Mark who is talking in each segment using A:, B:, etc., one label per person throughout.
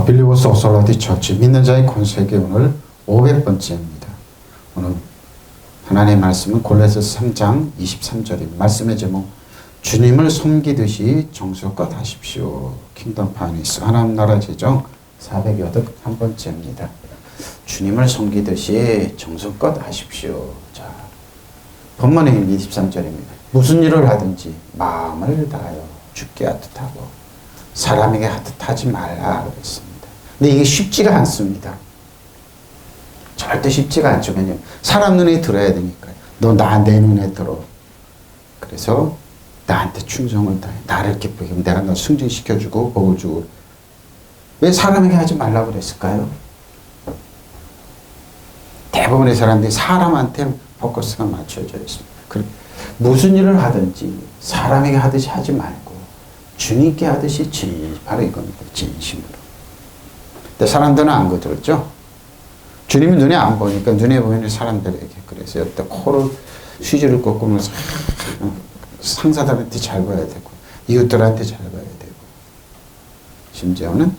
A: 빌리버스 오솔라디 처치 믿는 자의 권세기 오늘 500번째입니다. 오늘 하나님의 말씀은 골로새서 3장 23절입니다. 말씀의 제목 주님을 섬기듯이 정성껏 하십시오. 킹덤 파니스 하나님 나라 제정 481번째입니다. 주님을 섬기듯이 정성껏 하십시오. 자, 본문의 23절입니다. 무슨 일을 하든지 마음을 다하여 주께 하듯 하고 사람에게 하듯 하지 말라 그랬습니다. 근데 이게 쉽지가 않습니다. 절대 쉽지가 않죠. 왜냐면 사람 눈에 들어야 되니까요. 너 내 눈에 들어. 그래서 나한테 충성을 다해. 나를 기쁘게 하면 내가 너 승진시켜주고 복을 주고. 왜 사람에게 하지 말라고 그랬을까요? 대부분의 사람들이 사람한테 포커스가 맞춰져 있습니다. 무슨 일을 하든지 사람에게 하듯이 하지 말고 주님께 하듯이 바로 이겁니다. 진심으로. 근데 사람들은 안 거들었죠? 주님이 눈에 안 보니까 눈에 보이는 사람들에게 그래서 여기다 코를 휴지를 꺾으면서 상사들한테 잘 봐야 되고 이웃들한테 잘 봐야 되고 심지어는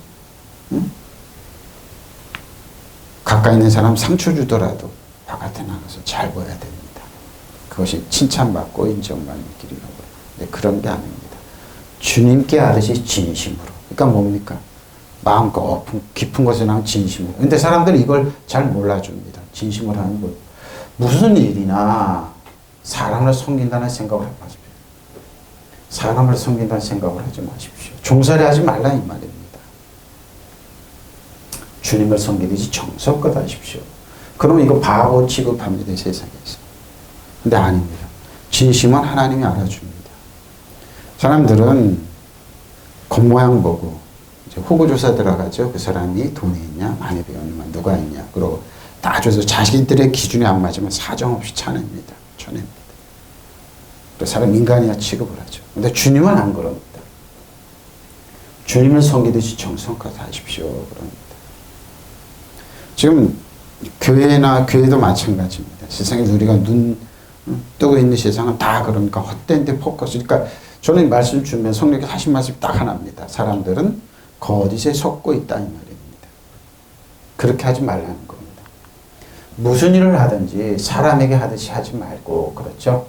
A: 가까이 있는 사람 상처 주더라도 바깥에 나가서 잘 봐야 됩니다. 그것이 칭찬받고 인정받는 길이라고. 네, 그런 게 아닙니다. 주님께 하듯이 진심으로. 그러니까 뭡니까? 마음껏 깊은 곳에 나온 진심으로. 근데 사람들이 이걸 잘 몰라줍니다. 진심으로 하는 것. 무슨 일이나 사람을 섬긴다는 생각을 하지 마십시오. 사람을 섬긴다는 생각을 하지 마십시오. 종살이 하지 말라 이 말입니다. 주님을 섬기듯이 정성껏 하십시오. 그러면 이거 바보 취급합니다. 세상에서. 근데 아닙니다. 진심은 하나님이 알아줍니다. 사람들은 겉모양 보고 이제 후보조사 들어가죠. 그 사람이 돈이 있냐, 많이 배웠냐, 누가 있냐. 그리고 다 줘서 자신들의 기준에 안 맞으면 사정없이 쳐냅니다. 그 사람 인간이야 취급을 하죠. 근데 주님은 안 그럽니다. 주님을 섬기듯이 정성껏 하십시오. 그럽니다. 지금 교회도 마찬가지입니다. 세상에 우리가 눈 뜨고 있는 세상은 다 그러니까 헛된 데 포커스. 그러니까 저는 말씀 주면 성령께서 하신 말씀이 딱 하나입니다. 사람들은 거짓에 속고 있다 이 말입니다. 그렇게 하지 말라는 겁니다. 무슨 일을 하든지 사람에게 하듯이 하지 말고 그렇죠.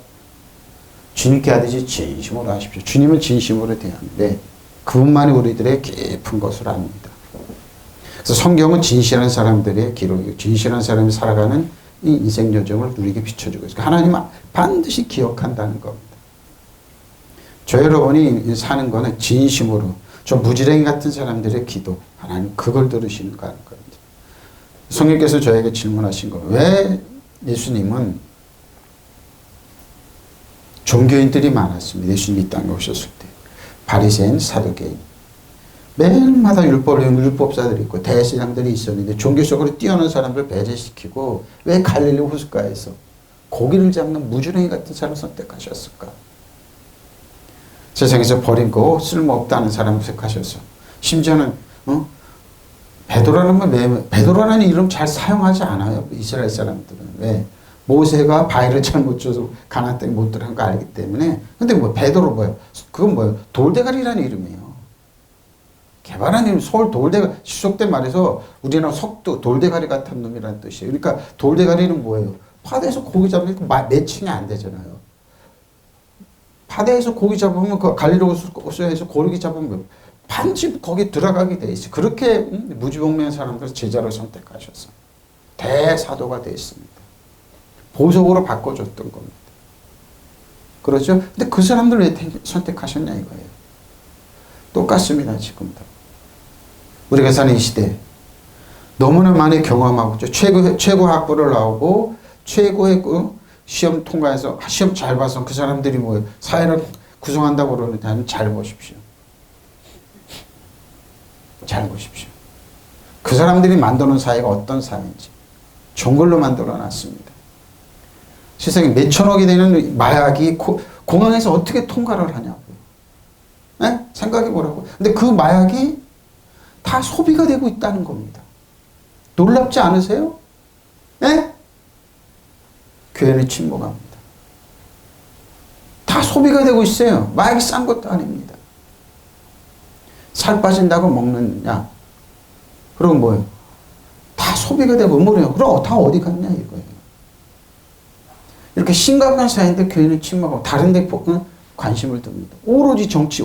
A: 주님께 하듯이 진심으로 하십시오. 주님은 진심으로 대하는데 그분만이 우리들의 깊은 것을 압니다. 그래서 성경은 진실한 사람들의 기록이고 진실한 사람이 살아가는 이 인생 여정을 우리에게 비춰주고 있어요. 하나님은 반드시 기억한다는 겁니다. 저 여러분이 사는 거는 진심으로 저 무지랭이 같은 사람들의 기도 하나님 그걸 들으시는가 하는 겁니다. 성령께서 저에게 질문하신 거 왜 예수님은 종교인들이 많았습니다. 예수님이 이 땅에 오셨을 때 바리새인 사두개인 매일마다 율법사들이 있고 대제사장들이 있었는데 종교적으로 뛰어난 사람들 배제시키고 왜 갈릴리 호숫가에서 고기를 잡는 무지랭이 같은 사람을 선택하셨을까? 세상에서 버리고 쓸모없다는 사람을 선택하셔서 심지어는 베드로라는 이름 잘 사용하지 않아요. 이스라엘 사람들은. 왜? 모세가 바위를 잘못 줘서 가나안 땅에 못 들어간 거 알기 때문에. 근데 베드로 뭐예요? 그건 뭐예요? 돌대가리라는 이름이에요. 개발한 이름 서울 돌대가리 시속된 말에서 우리나라 석도 돌대가리 같은 놈이라는 뜻이에요. 그러니까 돌대가리는 뭐예요? 바다에서 고기 잡으니까 매칭이 안 되잖아요. 바다에서 고기 잡으면 그 갈릴리 호수에서 고기 잡으면 반드시 거기 들어가게 돼 있어요. 그렇게 무지몽매한 사람들 제자로 선택하셨어. 대사도가 돼 있습니다. 보석으로 바꿔줬던 겁니다. 그렇죠? 근데 그 사람들 왜 선택하셨냐 이거예요. 똑같습니다. 지금도. 우리가 사는 이 시대 너무나 많이 경험하고 최고 학부를 나오고 최고의 시험 통과해서 시험 잘 봐서 그 사람들이 뭐예요? 사회를 구성한다고 그러는데 잘 보십시오. 잘 보십시오. 그 사람들이 만드는 사회가 어떤 사회인지 정글로 만들어 놨습니다. 세상에 몇천억이 되는 마약이 공항에서 어떻게 통과를 하냐고요. 네? 생각해 보라고. 근데 그 마약이 다 소비가 되고 있다는 겁니다. 놀랍지 않으세요? 네? 교회는 침묵합니다. 다 소비가 되고 있어요. 마약이 싼 것도 아닙니다. 살 빠진다고 먹는 약, 그럼 뭐예요? 다 소비가 되고 뭐래요? 그럼 다 어디 갔냐 이거예요. 이렇게 심각한 사회인데 교회는 침묵하고 다른 데 관심을 둡니다. 오로지 정치,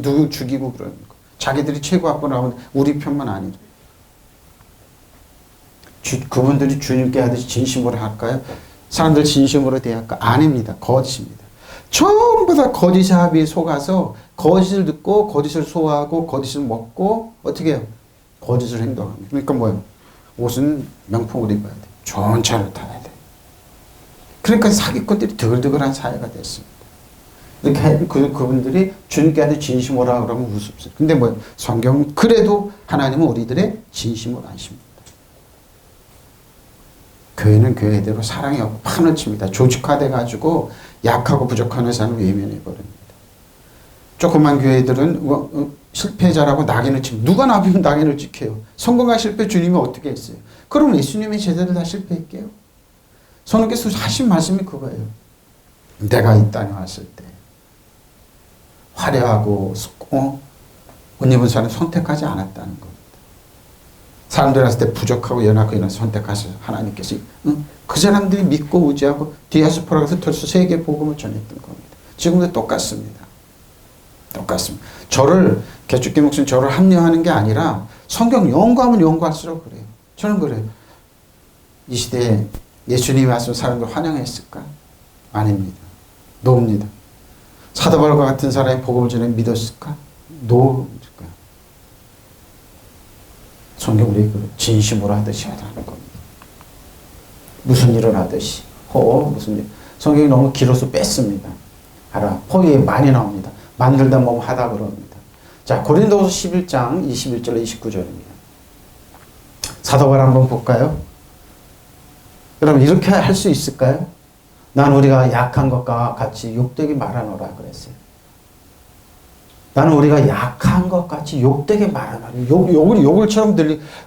A: 누구 죽이고 그러는 거. 자기들이 최고하고 나오면 우리 편만 아니죠. 그분들이 주님께 하듯이 진심으로 할까요? 사람들 진심으로 대할까? 아닙니다. 거짓입니다. 전부 다 거짓의 합의에 속아서 거짓을 듣고 거짓을 소화하고 거짓을 먹고 어떻게 해요? 거짓을 행동합니다. 그러니까 뭐예요? 옷은 명품을 입어야 돼. 좋은 차를 타야 돼. 그러니까 사기꾼들이 드글드글한 사회가 됐습니다. 이렇게 그분들이 주님께 하듯 진심으로 하라 그러면 우습습니다. 근데 뭐 성경은 그래도 하나님은 우리들의 진심을 아십니다. 교회는 교회대로 사랑이 없고 판을 칩니다. 조직화돼 가지고 약하고 부족한 사람을 외면해 버립니다. 조그만 교회들은 실패자라고 낙인을 칩니다. 누가 나비면 낙인을 찍혀요. 성공과 실패 주님이 어떻게 했어요? 그럼 예수님의 제자들 다 실패했게요? 성령께서 하신 말씀이 그거예요. 내가 이 땅에 왔을 때 화려하고 옷 입은 사람 선택하지 않았다는 겁니다. 사람들 왔을 때 부족하고 연약하고 이런 선택하셔서 하나님께서 그 사람들이 믿고 의지하고 디아스포라 가서 벌써 세계 복음을 전했던 겁니다. 지금도 똑같습니다. 똑같습니다. 저를 개축기 목사님 저를 합리화하는 게 아니라 성경 연구하면 연구할수록 그래요. 저는 그래요. 이 시대에 예수님이 왔으면 사람들 환영했을까? 아닙니다. 노입니다. 사도 바울과 같은 사람이 복음을 전해 믿었을까? 노입니다. 성경 우리 진심으로 하듯이 하라는 겁니다. 무슨 일을 하듯이 무슨 일. 성경이 너무 길어서 뺐습니다. 알아. 포기에 많이 나옵니다. 만들다 보면 하다 그럽니다. 자, 고린도후서 11장 21절 29절입니다. 사도 바울 한번 볼까요? 여러분 이렇게 할 수 있을까요? 난 우리가 약한 것과 같이 욕되게 말하노라 그랬어요. 나는 우리가 약한 것 같이 욕되게 말하노라. 욕을처럼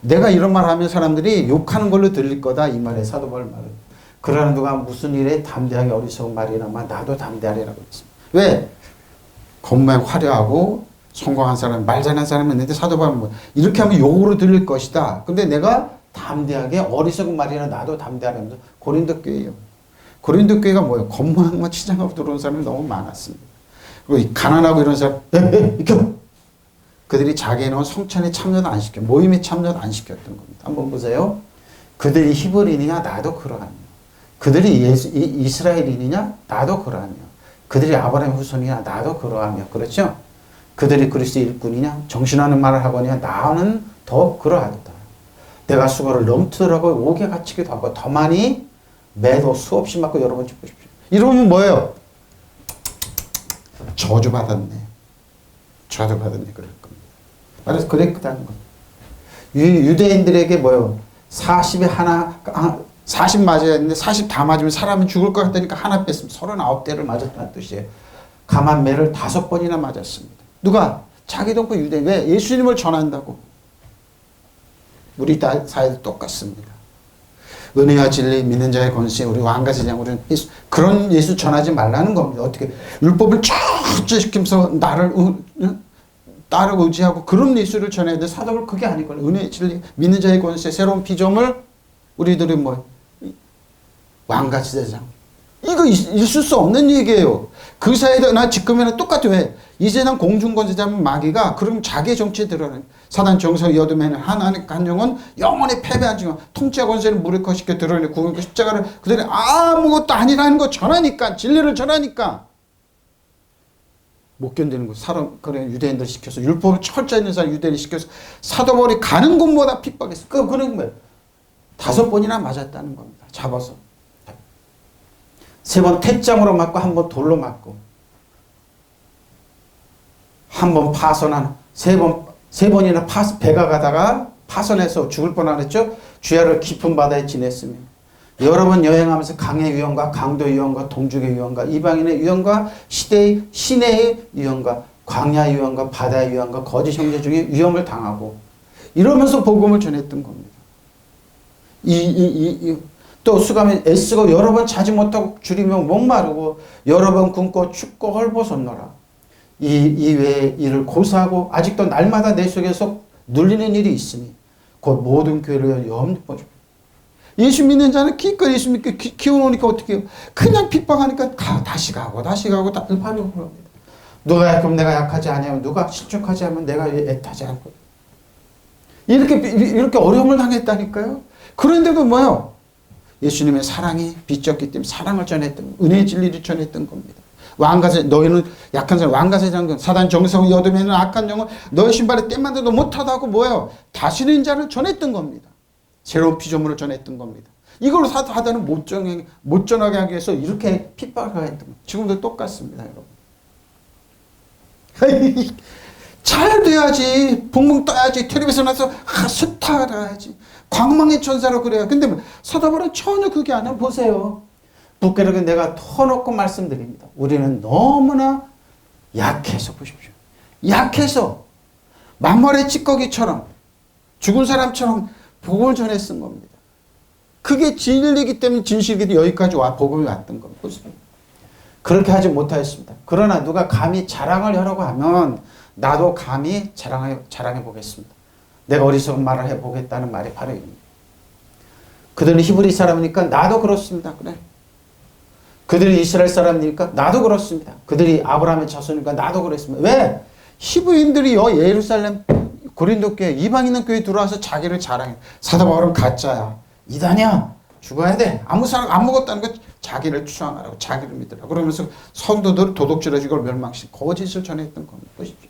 A: 내가 이런 말 하면 사람들이 욕하는 걸로 들릴 거다. 이 말에 사도 바울 말은. 그러나 누가 무슨 일에 담대하게 어리석은 말이나마 나도 담대하리라고 했습니다. 왜? 겉모양 화려하고 성공한 사람, 말 잘하는 사람이 있는데 사도 바울은 뭐 이렇게 하면 욕으로 들릴 것이다. 근데 내가 담대하게 어리석은 말이나 나도 담대하려면서 고린도 교회예요. 고린도 교회가 뭐예요? 겉모양만 치장하고 들어온 사람이 너무 많았습니다. 그리고 가난하고 이런 사람, 그들이 자기의 성찬에 참여도 안 시켜, 모임에 참여도 안 시켰던 겁니다. 한번 보세요. 그들이 히브리인이냐? 나도 그러하며. 그들이 이스라엘인이냐? 나도 그러하며. 그들이 아브라함 후손이냐? 나도 그러하며. 그렇죠? 그들이 그리스도 일꾼이냐? 정신하는 말을 하거니와 나는 더 그러하도다. 내가 수고를 넘치더라고 옥에 갇히기도 하고 더 많이 매도 수없이 맞고 여러 번 죽고 싶죠. 이러면 뭐예요? 저주받았네. 저주받았네. 그럴 겁니다. 그래서 그랬다는 겁니다. 유대인들에게 뭐예요? 40에 하나, 40 맞아야 했는데 40 다 맞으면 사람은 죽을 것 같다니까 하나 뺐으면 39대를 맞았다는 뜻이에요. 가만 매를 5번이나 맞았습니다. 누가? 자기도 그 유대인. 왜? 예수님을 전한다고. 우리 사회도 똑같습니다. 은혜와 진리 믿는 자의 권세 우리 왕과 제장 우리는 그런 예수 전하지 말라는 겁니다. 어떻게 율법을 쫙 지키면서 나를 따르고 의지하고 그런 예수를 전해야 돼. 사도를 그게 아니거든요. 은혜 진리 믿는 자의 권세 새로운 피조물 우리들이 뭐 왕과 제장 이거 있을 수 없는 얘기예요. 그 사이에 나 지금이나 똑같아요. 왜? 이제 난 공중권세자면 마귀가 그럼 자기의 정치에 들어가는 사단 정서 여둠에는 하나님 간영은 영원히 패배한 지금 통치와 권세는 무력화시켜 드러내 구원과 십자가를 그들이 아무것도 아니라는 거 전하니까 진리를 전하니까 못 견디는 거. 사람 그래 유대인들 시켜서 율법을 철저히 있는 사람 유대인을 시켜서 사도 바울이 가는 곳마다 핍박했어. 그런 거예요. 5번이나 맞았다는 겁니다. 잡아서 3번 태장으로 맞고 1번 돌로 맞고 한 번 파손한 3번이나 배가 가다가 파손해서 죽을 뻔하랬죠. 주야를 깊은 바다에 지냈으며 여러 번 여행하면서 강의 위험과 강도 위험과 동족의 위험과 이방인의 위험과 시내의 위험과 광야의 위험과 바다의 위험과 거짓 형제 중에 위험을 당하고 이러면서 복음을 전했던 겁니다. 또 수감에 애쓰고 여러 번 자지 못하고 줄이며 목마르고 여러 번 굶고 춥고 헐벗었노라. 이 외에 이를 고사하고 아직도 날마다 내 속에서 눌리는 일이 있으니 곧 모든 교회를 염려해줘. 예수 믿는 자는 기껏 예수 믿고 키워놓으니까 어떻게 해요? 그냥 핍박하니까 다시 가고 다들 바르고 그럽니다. 누가 그럼 내가 약하지 않으면 누가 실족하지 않으면 내가 애타지 않고 이렇게 어려움을 당했다니까요. 그런데도 뭐요? 예수님의 사랑이 비쳤기 때문에 사랑을 전했던 은혜의 진리를 전했던 겁니다. 왕가세 너희는 약한 사람 왕가세 장군 사단 정성 여둠에는 악한 영혼 너희 신발에 땜만들도 못하다고 뭐예요? 다스리는 자를 전했던 겁니다. 새로운 피조물을 전했던 겁니다. 이걸 사단은 못 전하게 하기 위해서 이렇게 핍박을 했던 겁니다. 지금도 똑같습니다, 여러분. 잘 돼야지, 붕붕 떠야지, 텔레비전 나서 스타가 해야지, 광망의 천사로 그래요. 근데 사도 바울은 전혀 그게 아니에요. 보세요. 부끄럽게 내가 터놓고 말씀드립니다. 우리는 너무나 약해서 보십시오. 약해서 만물의 찌꺼기처럼 죽은 사람처럼 복음을 전해 쓴 겁니다. 그게 진리이기 때문에 진실이기 때문에 여기까지 복음이 왔던 겁니다. 그렇게 하지 못하였습니다. 그러나 누가 감히 자랑을 하려고 하면 나도 감히 자랑해 보겠습니다. 내가 어리석은 말을 해보겠다는 말이 바로 입니다. 그들은 히브리 사람이니까 나도 그렇습니다. 그래. 그들이 이스라엘 사람이니까 나도 그렇습니다. 그들이 아브라함의 자손이니까 나도 그렇습니다. 왜? 히브리인들이요 예루살렘 고린도 교회 이방인 교회에 들어와서 자기를 자랑해. 사도 바울은 가짜야. 이단이야. 죽어야 돼. 아무것도 아닌 거 자기를 추앙하라고 자기를 믿으라고 그러면서 성도들 도둑질해서 이걸 멸망시키고 거짓을 전했던 겁니다. 보십시오.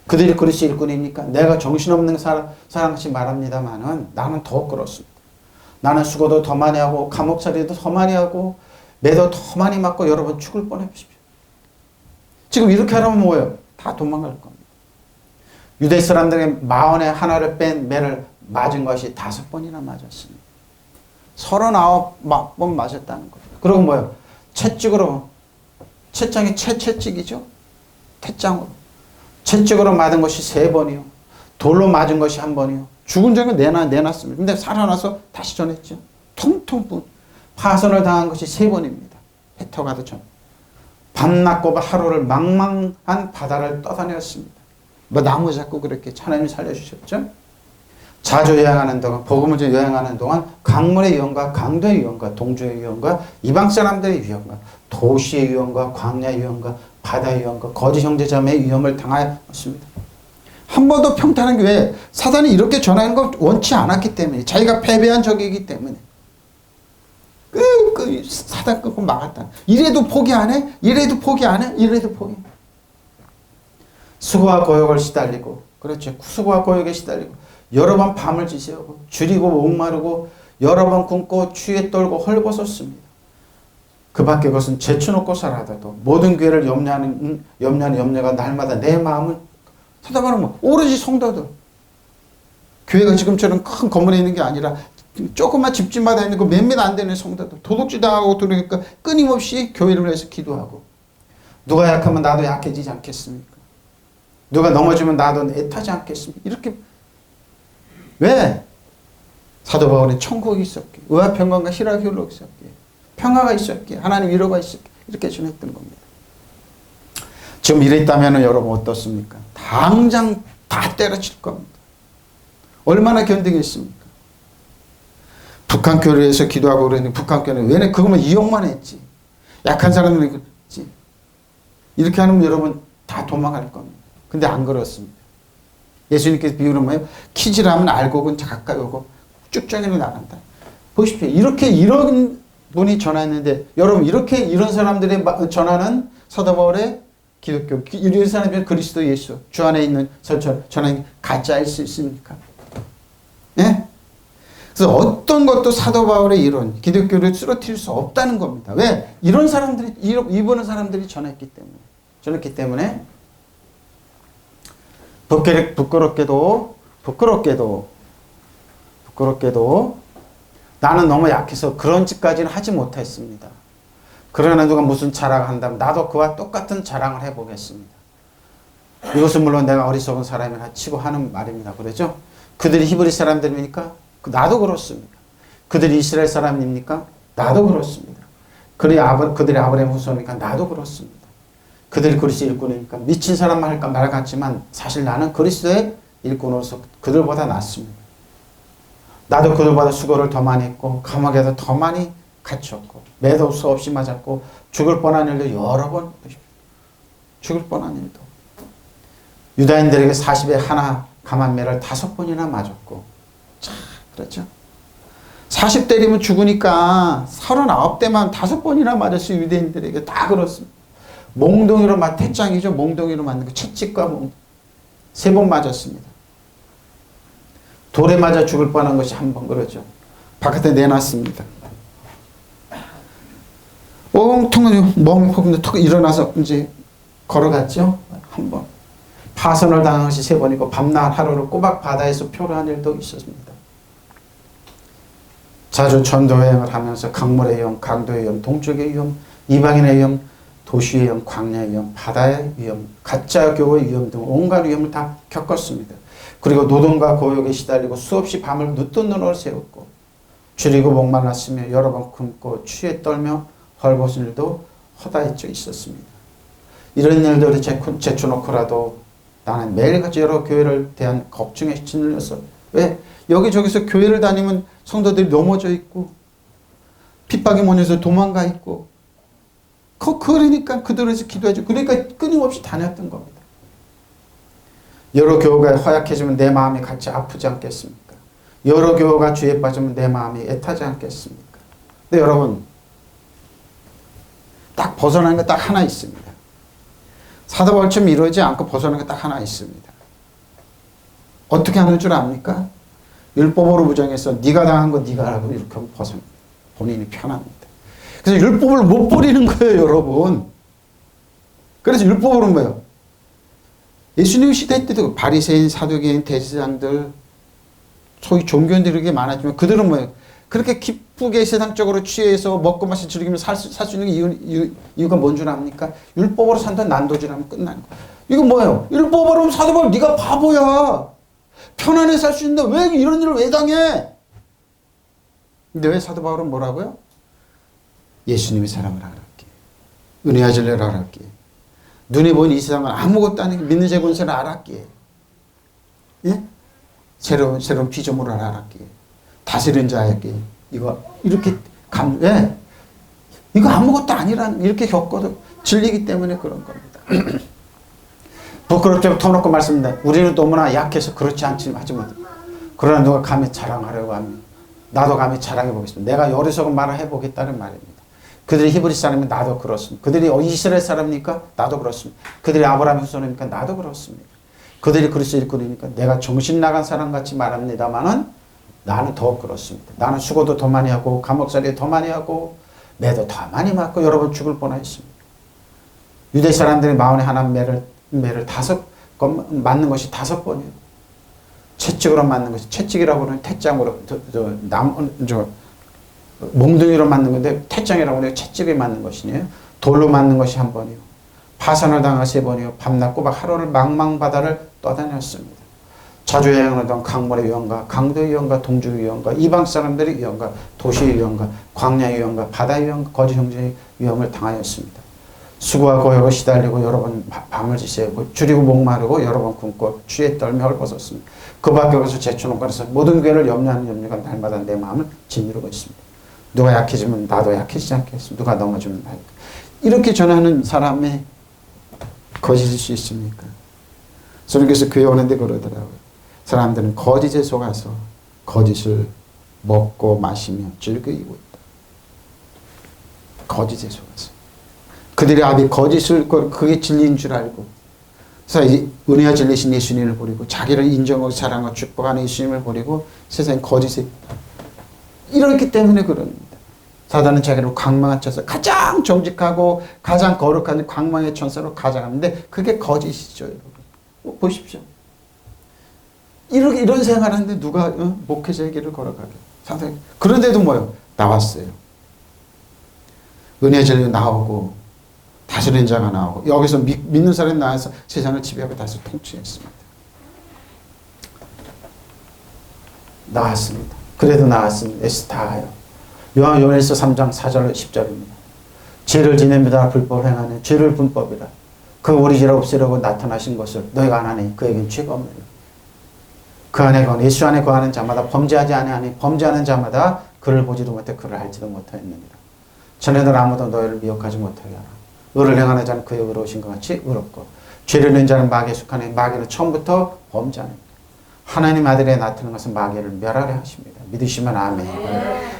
A: 그들이 그리스도 일꾼입니까? 내가 정신없는 사람같이 말합니다만은 나는 더 그렇습니다. 나는 수고도 더 많이 하고 감옥살이도 더 많이 하고 매도 더 많이 맞고 여러분 죽을 뻔해 보십시오. 지금 이렇게 하려면 뭐예요? 다 도망갈 겁니다. 유대 사람들의 마흔에 하나를 뺀 매를 맞은 것이 5번이나 맞았습니다. 39번 맞았다는 거예요. 그리고 뭐예요? 채찍으로, 채장이 채찍이죠? 태장으로. 채찍으로 맞은 것이 3번이요. 돌로 맞은 것이 1번이요. 죽은 적은 내놨습니다. 근데 살아나서 다시 전했죠. 통통 파선을 당한 것이 3번입니다. 뱉어가도 전. 밤낮고 하루를 망망한 바다를 떠다녔습니다. 뭐 나무 잡고 그렇게 하나님이 살려주셨죠. 자주 여행하는 동안 복음을 여행하는 동안 강물의 위험과 강도의 위험과 동주의 위험과 이방 사람들의 위험과 도시의 위험과 광야의 위험과 바다의 위험과 거짓 형제자매의 위험을 당하였습니다. 한 번도 평탄한 교회 사단이 이렇게 전하는 걸 원치 않았기 때문에 자기가 패배한 적이기 때문에 사단 끊고 막았다. 이래도 포기 안 해? 이래도 포기 안 해? 이래도 포기. 수고와 고역을 시달리고 그렇죠. 수고와 고역에 시달리고 여러 번 밤을 지새우고 줄이고 목마르고 여러 번 굶고 추위에 떨고 헐벗었습니다. 그 밖에 그것은 제쳐놓고 살아도 모든 교회를 염려하는 염려가 날마다 내 마음을 쳐다보는 오로지 성도들. 교회가 지금처럼 큰 건물에 있는 게 아니라 조그만 집집마다 있는 그 몇몇 안 되는 성도들. 도둑질 당하고 들으니까 끊임없이 교회를 위해서 기도하고 누가 약하면 나도 약해지지 않겠습니까? 누가 넘어지면 나도 애타지 않겠습니까? 이렇게 왜? 사도 바울의 천국이 있었기에 의와 평강과 희락이 흘러있었기에 평화가 있었기에 하나님 위로가 있었기에 이렇게 전했던 겁니다. 지금 이랬다면 여러분 어떻습니까? 당장 다 때려칠 겁니다. 얼마나 견디겠습니까? 북한 교회를 위해서 기도하고 그랬는데 북한 교회는 왜 그것만 이용만 했지. 약한 사람들은 그렇지. 이렇게 하면 여러분 다 도망갈 겁니다. 근데 안 그렇습니다. 예수님께서 비유는 뭐예요? 키즈라면 알곡은 가까이 오고 쭉정이로 나간다. 보십시오. 이런 분이 전했는데 여러분 이런 사람들이 전하는 사도 바울의 기독교 이런 사람이 그리스도 예수 주 안에 있는 전하는 가짜일 수 있습니까? 네? 그래서 어떤 것도 사도 바울의 이론 기독교를 쓰러뜨릴 수 없다는 겁니다. 왜? 이런 사람들이 이보는 사람들이 전했기 때문에 부끄럽게도 나는 너무 약해서 그런 짓까지는 하지 못했습니다. 그러나 누가 무슨 자랑을 한다면 나도 그와 똑같은 자랑을 해보겠습니다. 이것은 물론 내가 어리석은 사람이라 치고 하는 말입니다. 그러죠? 그들이 히브리 사람들입니까? 나도 그렇습니다. 그들이 이스라엘 사람입니까? 나도 그렇습니다. 그들이 아브라함 후손이니까 나도 그렇습니다. 그들이 그리스도 일꾼이니까 미친 사람만 할까 말 같지만 사실 나는 그리스도의 일꾼으로서 그들보다 낫습니다. 나도 그들보다 수고를 더 많이 했고 감옥에서 더 많이 갇혔고 매도 수없이 맞았고 죽을 뻔한 일도 여러 번 죽을 뻔한 일도 유다인들에게 40에 하나 감한매를 5번이나 맞았고 자 그렇죠. 40대리면 죽으니까 39대만 5번이나 맞았어요. 유대인들에게 다 그렇습니다. 몽둥이로 태짱이죠. 몽둥이로 맞는 거 채찍과 3번 맞았습니다. 돌에 맞아 죽을 뻔한 것이 1번 그러죠. 바깥에 내놨습니다. 엉뚱한 멍이 포근데 툭 일어나서 이제 걸어갔죠. 1번. 파선을 당한 것이 3번이고 밤낮 하루를 꼬박 바다에서 표류한 일도 있었습니다. 자주 전도 여행을 하면서 강물의 위험, 강도의 위험, 동쪽의 위험, 이방인의 위험, 도시의 위험, 광야의 위험, 바다의 위험, 가짜 교회의 위험 등 온갖 위험을 다 겪었습니다. 그리고 노동과 고역에 시달리고 수없이 밤을 늦던 눈을 세웠고 줄이고 목말랐으며 여러 번 굶고 취에 떨며 헐벗은 일도 허다해져 있었습니다. 이런 일들을 제쳐놓고라도 나는 매일같이 여러 교회를 대한 걱정에 짓눌렸어. 왜? 여기저기서 교회를 다니면 성도들이 넘어져 있고 핍박이 몰려서 도망가 있고 그러니까 그들에서 기도해주고 그러니까 끊임없이 다녔던 겁니다. 여러 교회가 허약해지면 내 마음이 같이 아프지 않겠습니까? 여러 교회가 죄에 빠지면 내 마음이 애타지 않겠습니까? 근데 여러분 딱 벗어나는 게 딱 하나 있습니다. 사도 바울처럼 이루어지지 않고 벗어나는 게 딱 하나 있습니다. 어떻게 하는 줄 압니까? 율법으로 부정해서 네가 당한 거 네가 하라고 이렇게 하고 벗어나 본인이 편합니다. 그래서 율법을 못 버리는 거예요, 여러분. 그래서 율법으로 뭐예요? 예수님 시대 때도 바리새인, 사두개인, 대제사장들 소위 종교인들이 그렇게 많았지만 그들은 뭐예요? 그렇게 기쁘게 세상적으로 취해서 먹고 마시 즐기면서 살 수 있는 이유가 뭔 줄 압니까? 율법으로 산다 난도질하면 끝나는 거예요. 이거 뭐예요? 율법으로 하면 사도 바울 네가 바보야. 편안하게 살 수 있는데 왜 이런 일을 왜 당해? 근데 왜 사도 바울은 뭐라고요? 예수님의 사랑을 알았기에 은혜와 진리를 알았기에 눈에 보이는 이 세상은 아무것도 아닌 믿는 제 권세를 알았기에 예? 새로운 피조물을 알았기에 다스리는 자에게 이거 이렇게 왜? 이거 아무것도 아니라는 이렇게 겪어도 진리기 때문에 그런 겁니다. 부끄럽다고 터놓고 말씀합니다. 우리는 너무나 약해서 그렇지 하지만 그러나 누가 감히 자랑하려고 하면 나도 감히 자랑해 보겠습니다. 내가 어리석은 말을 해보겠다는 말입니다. 그들이 히브리 사람이면 나도 그렇습니다. 그들이 이스라엘 사람이니까 나도 그렇습니다. 그들이 아브라함의 후손이니까 나도 그렇습니다. 그들이 그리스도 일꾼이니까 내가 정신 나간 사람같이 말합니다만은 나는 더 그렇습니다. 나는 수고도 더 많이 하고 감옥살이 더 많이 하고 매도 더 많이 맞고 여러 번 죽을 뻔했습니다. 유대 사람들이 마흔에 하나 매를 5번 맞는 것이 5번이에요. 채찍으로 맞는 것이 채찍이라고 하는 태장으로 몽둥이로 맞는 건데 태장이라고 하는 채찍에 맞는 것이네요. 돌로 맞는 것이 1번이요. 파선을 당한 3번이요. 밤낮 꼬박 하루를 망망바다를 떠다녔습니다. 자주 여행하던 강물의 위험과 강도의 위험과 동족의 위험과 이방 사람들의 위험과 도시의 위험과 광야의 위험과 바다의 위험과 거짓 형제의 위험을 당하였습니다. 수고와 고역을 시달리고 여러 번 밤을 지새우고 줄이고 목마르고 여러 번 굶고 취에 떨며 헐벗었습니다. 그 밖에 가서 제쳐놓고 해서 모든 교회를 염려하는 염려가 날마다 내 마음을 짓누르고 있습니다. 누가 약해지면 나도 약해지지 않겠습니까? 누가 넘어지면 나도. 이렇게 전하는 사람이 거짓일 수 있습니까? 주님께서 교회 오는데 그러더라고요. 사람들은 거짓에 속아서 거짓을 먹고 마시며 즐기고 있다. 거짓에 속아서. 그들의 앞이 거짓을 그게 진리인 줄 알고 그래서 은혜와 진리신 예수님을 버리고 자기를 인정하고 사랑하고 축복하는 예수님을 버리고 세상에 거짓에 이렇기 때문에 그럽니다. 사단은 자기를 광망한 천사 가장 정직하고 가장 거룩한 광망의 천사로 가장하는데 그게 거짓이죠. 여러분. 보십시오. 이런 생활하는데 누가 목회자의 길을 걸어가게. 상당히 그런데도 뭐요? 나왔어요. 은혜 진리 나오고 다스리는 자가 나오고 여기서 믿는 사람이 나와서 세상을 지배하고 다시 통치했습니다. 나왔습니다. 그래도 나왔습니다. 에스타요. 요한일서 3장 4절 10절입니다. 죄를 지냅니다. 불법을 행하는 죄를 분법이라. 그 우리 죄를 없애려고 나타나신 것을 너희가 안 하니 그에겐 죄가 없느니라. 그 안에 거하는 예수 안에 거하는 자마다 범죄하지 아니하니 범죄하는 자마다 그를 보지도 못해 그를 알지도 못하였느니라. 전에들 아무도 너희를 미혹하지 못하게 하라. 의를 행하는 자는 그의 의로우신 것 같이 의롭고 죄를 낸 자는 마귀에 속하니 마귀는 처음부터 범죄하는 하나님 아들에 나타난 것은 마귀를 멸하려 하십니다. 믿으시면 아멘.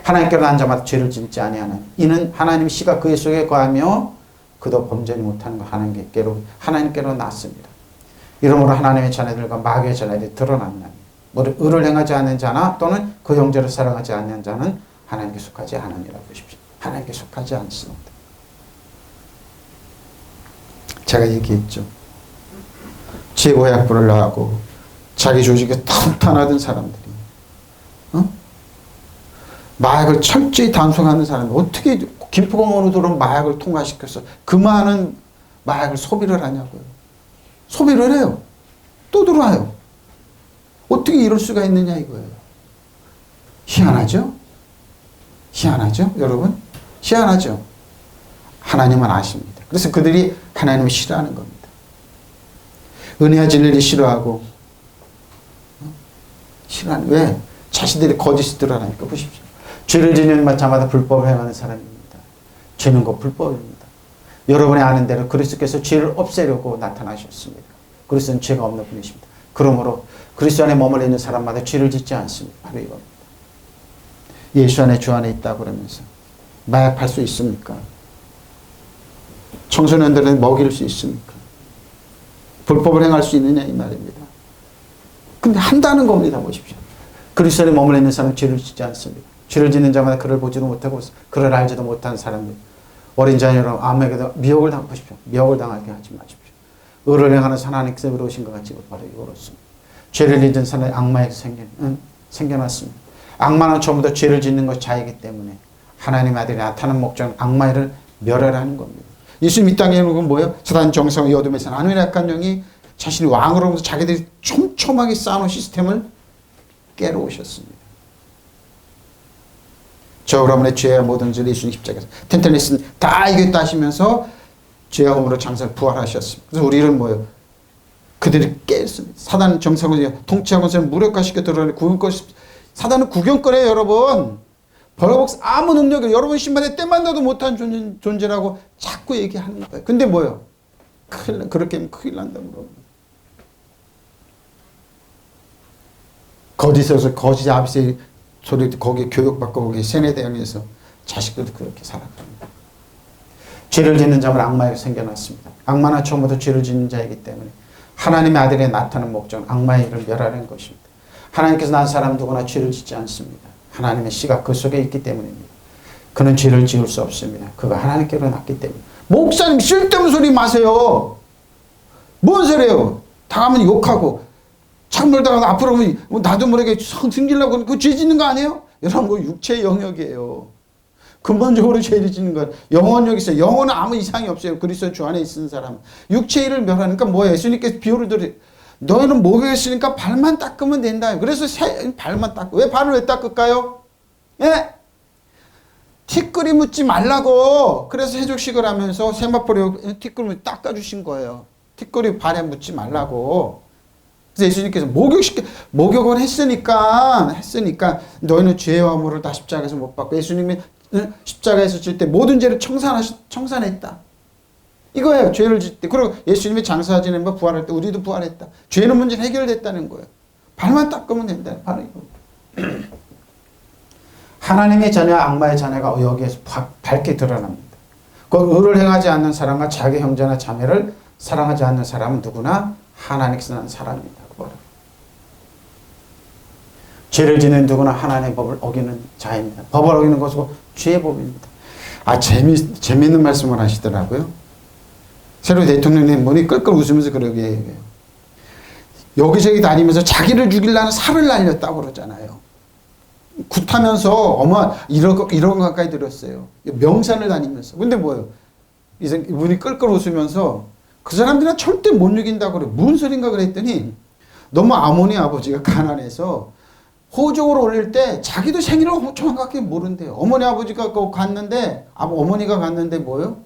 A: 하나님께로 난 자마다 죄를 짓지 아니하는 이는 하나님 씨가 그의 속에 거하며 그도 범죄하지 못하는 것 하나님께로 났습니다. 이러므로 하나님의 자녀들과 마귀의 자녀들이 드러났나니 의를 행하지 않는 자나 또는 그 형제를 사랑하지 않는 자는 하나님께 속하지 않으니라. 보십시오. 하나님께 속하지 않습니다. 제가 얘기했죠. 제보약부를 하고 자기 조직에 탄탄하던 사람들이 마약을 철저히 단속하는 사람이 어떻게 김포공원으로 들어온 마약을 통과시켜서 그 많은 마약을 소비를 하냐고요. 소비를 해요. 또 들어와요. 어떻게 이럴 수가 있느냐 이거예요. 희한하죠? 희한하죠? 여러분? 희한하죠? 하나님은 아십니다. 그래서 그들이 하나님을 싫어하는 겁니다. 은혜와 진리를 싫어하고 싫어하는 왜? 자신들이 거짓을 드러나니까. 보십시오. 죄를 지는 자마다 불법을 행하는 사람입니다. 죄는 곧 불법입니다. 여러분이 아는 대로 그리스도께서 죄를 없애려고 나타나셨습니다. 그리스도는 죄가 없는 분이십니다. 그러므로 그리스도 안에 머물러 있는 사람마다 죄를 짓지 않습니다. 바로 이겁니다. 예수 안에 주 안에 있다고 그러면서 마약 팔 수 있습니까? 청소년들은 먹일 수 있습니까? 불법을 행할 수 있느냐 이 말입니다. 근데 한다는 겁니다. 보십시오. 그리스도 안에 머물러 있는 사람은 죄를 짓지 않습니다. 죄를 짓는 자마다 그를 보지도 못하고 그를 알지도 못하는 사람들. 어린 자녀로 아무에게도 미혹을 당하십시오. 미혹을 당하게 하지 마십시오. 의를 행하는 하나님께서 의로우신 것 같이 바로 이거로습니다. 죄를 짓는 사람이 악마에서 생겨났습니다. 악마는 처음부터 죄를 짓는 것이 자이기 때문에 하나님 아들이 나타나는 목적은 악마를 멸하라는 겁니다. 예수님 이 땅에 있는 건 뭐예요? 사단 정성의 어둠에서 나누는 약한 영이 자신이 왕으로부터 자기들이 촘촘하게 쌓아놓은 시스템을 깨러 오셨습니다. 저 여러분의 죄와 모든 죄를 예수님 십자가에서 튼튼히 다 이겼다 하시면서 죄와 허물로 장사를 부활하셨습니다. 그래서 우리는 뭐예요? 그들이 깼습니다. 사단 정성을 통치하고서 무력화시켜 드러내 구경거리. 사단은 구경거리예요, 여러분. 벌거벗 아무 능력이 여러분 신발에 때만 놔도 못한 존재라고 자꾸 얘기하는 거예요. 근데 뭐예요? 그렇게 하면 큰일 난다고 그럽니다. 거짓에서 거짓 아비스의 소리 거기 교육받고 거기 세뇌대원에서 자식들도 그렇게 살아갑니다. 죄를 짓는 자는 악마에게 생겨났습니다. 악마는 처음부터 죄를 짓는 자이기 때문에 하나님의 아들의 나타나는 목적은 악마의 일을 멸하는 것입니다. 하나님께서 난 사람 누구나 죄를 짓지 않습니다. 하나님의 씨가 그 속에 있기 때문입니다. 그는 죄를 지을 수 없습니다. 그가 하나님께로 났기 때문에. 목사님 쓸데없는 소리 마세요. 뭔 소리예요? 당하면 욕하고 착물당하고 앞으로 오면 나도 모르게 승질나고 그거 죄 짓는 거 아니에요? 여러분 그 육체의 영역이에요. 근본적으로 죄를 짓는 건 영혼력이 있어요. 영혼은 아무 이상이 없어요. 그리스도 주 안에 있는 사람. 육체의 일을 멸하니까 뭐예요? 예수님께서 비유를 들이 너희는 목에 있으니까 발만 닦으면 된다. 그래서 발만 닦고. 왜 발을 왜 닦을까요? 예? 티끌이 묻지 말라고. 그래서 해족식을 하면서 세마포로 티끌을 닦아주신 거예요. 티끌이 발에 묻지 말라고. 그래서 예수님께서 목욕을 했으니까 너희는 죄와 허물을 다 십자가에서 못 받고 예수님이 십자가에서 질 때 모든 죄를 청산했다. 이거예요. 죄를 짓 때. 그리고 예수님이 장사 지내면 부활할 때 우리도 부활했다. 죄는 문제는 해결됐다는 거예요. 발만 닦으면 된다. 바로 이거. 하나님의 자녀와 악마의 자녀가 여기에서 밝게 드러납니다. 그 의를 행하지 않는 사람과 자기 형제나 자매를 사랑하지 않는 사람은 누구나 하나님께서 난 사람입니다. 죄를 짓는 누구나 하나님의 법을 어기는 자입니다. 법을 어기는 것은 죄의 법입니다. 재미있는 말씀을 하시더라고요. 새로 대통령님 보니 끌끌 웃으면서 그러게 얘기해요. 여기저기 다니면서 자기를 죽이려는 살을 날렸다고 그러잖아요. 굿하면서 어머 이런 거 가까이 들었어요. 명산을 다니면서. 근데 뭐예요? 이분이 끌끌 웃으면서 그 사람들은 절대 못 죽인다고 그래요. 무슨 소린가 그랬더니 너무 아모니 아버지가 가난해서 호적을 올릴 때 자기도 생일을 정확하게 모른대요. 어머니 아버지가 갔는데 어머니가 갔는데 뭐예요?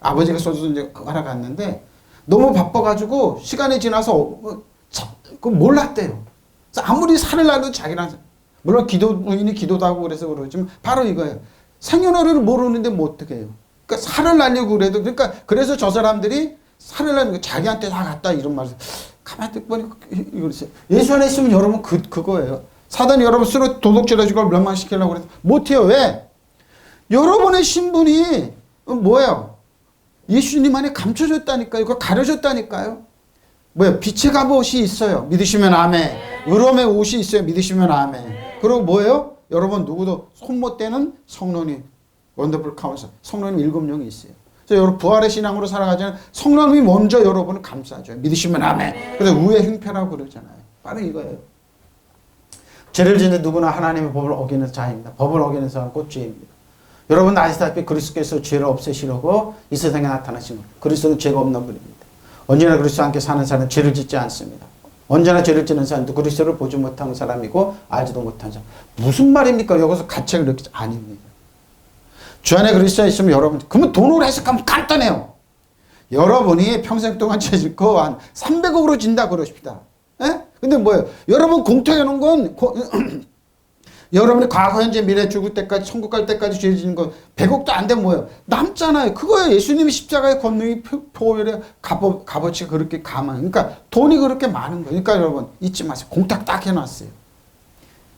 A: 아버지가 써서 이제 하러 갔는데 너무 바빠가지고 시간이 지나서 몰랐대요. 아무리 살을 낳아도 자기랑, 물론 부인이 기도도 하고 그래서 그러지만 바로 이거예요. 생년월일을 모르는데 뭐 어떻게 해요. 그러니까 살을 낳으려고 그래도, 그러니까 그래서 저 사람들이 살을 낳는 거 자기한테 다 갖다 이런 말을 가만히 듣고 보니까 이거였어요. 예수 안에 있으면 여러분 그거예요. 사단이 여러분 스스로 도둑질해주고 멸망시키려고 그래서 못해요. 왜? 여러분의 신분이 뭐예요? 예수님 안에 감춰졌다니까요. 그거 가려졌다니까요. 뭐예요? 빛의 갑옷이 있어요. 믿으시면 아멘. 의로움의 옷이 있어요. 믿으시면 아멘. 그리고 뭐예요? 여러분 누구도 손 못 대는 성령님, 원더풀 카운슬, 성령님 7명이 있어요. 그래서 여러분 부활의 신앙으로 살아가자면 성령님이 먼저 여러분을 감싸줘요. 믿으시면 아멘. 그래서 우의 흉패라고 그러잖아요. 바로 이거예요. 죄를 짓는 누구나 하나님의 법을 어기는 자입니다. 법을 어기는 사람은 곧 죄입니다. 여러분 아시다시피 그리스도께서 죄를 없애시려고 이 세상에 나타나신 것. 그리스도는 죄가 없는 분입니다. 언제나 그리스도와 함께 사는 사람은 죄를 짓지 않습니다. 언제나 죄를 짓는 사람도 그리스도를 보지 못하는 사람이고 알지도 못하는 사람. 무슨 말입니까? 여기서 가책을 느끼지 아닙니다. 주 안에 그리스도가 있으면 여러분, 그러면 돈으로 해석하면 간단해요. 여러분이 평생 동안 죄 짓고 한 300억으로 진다 그러십니다. 예? 근데 뭐예요? 여러분 공통해 놓은 건 여러분이 과거, 현재, 미래, 죽을 때까지, 천국 갈 때까지 죄 짓는 건 100억도 안 되면 뭐예요? 남잖아요. 그거예요. 예수님이 십자가의 권능이 표현의 값어치가 그렇게 감한. 그러니까 돈이 그렇게 많은 거예요. 그러니까 여러분 잊지 마세요. 공탁 딱 해놨어요.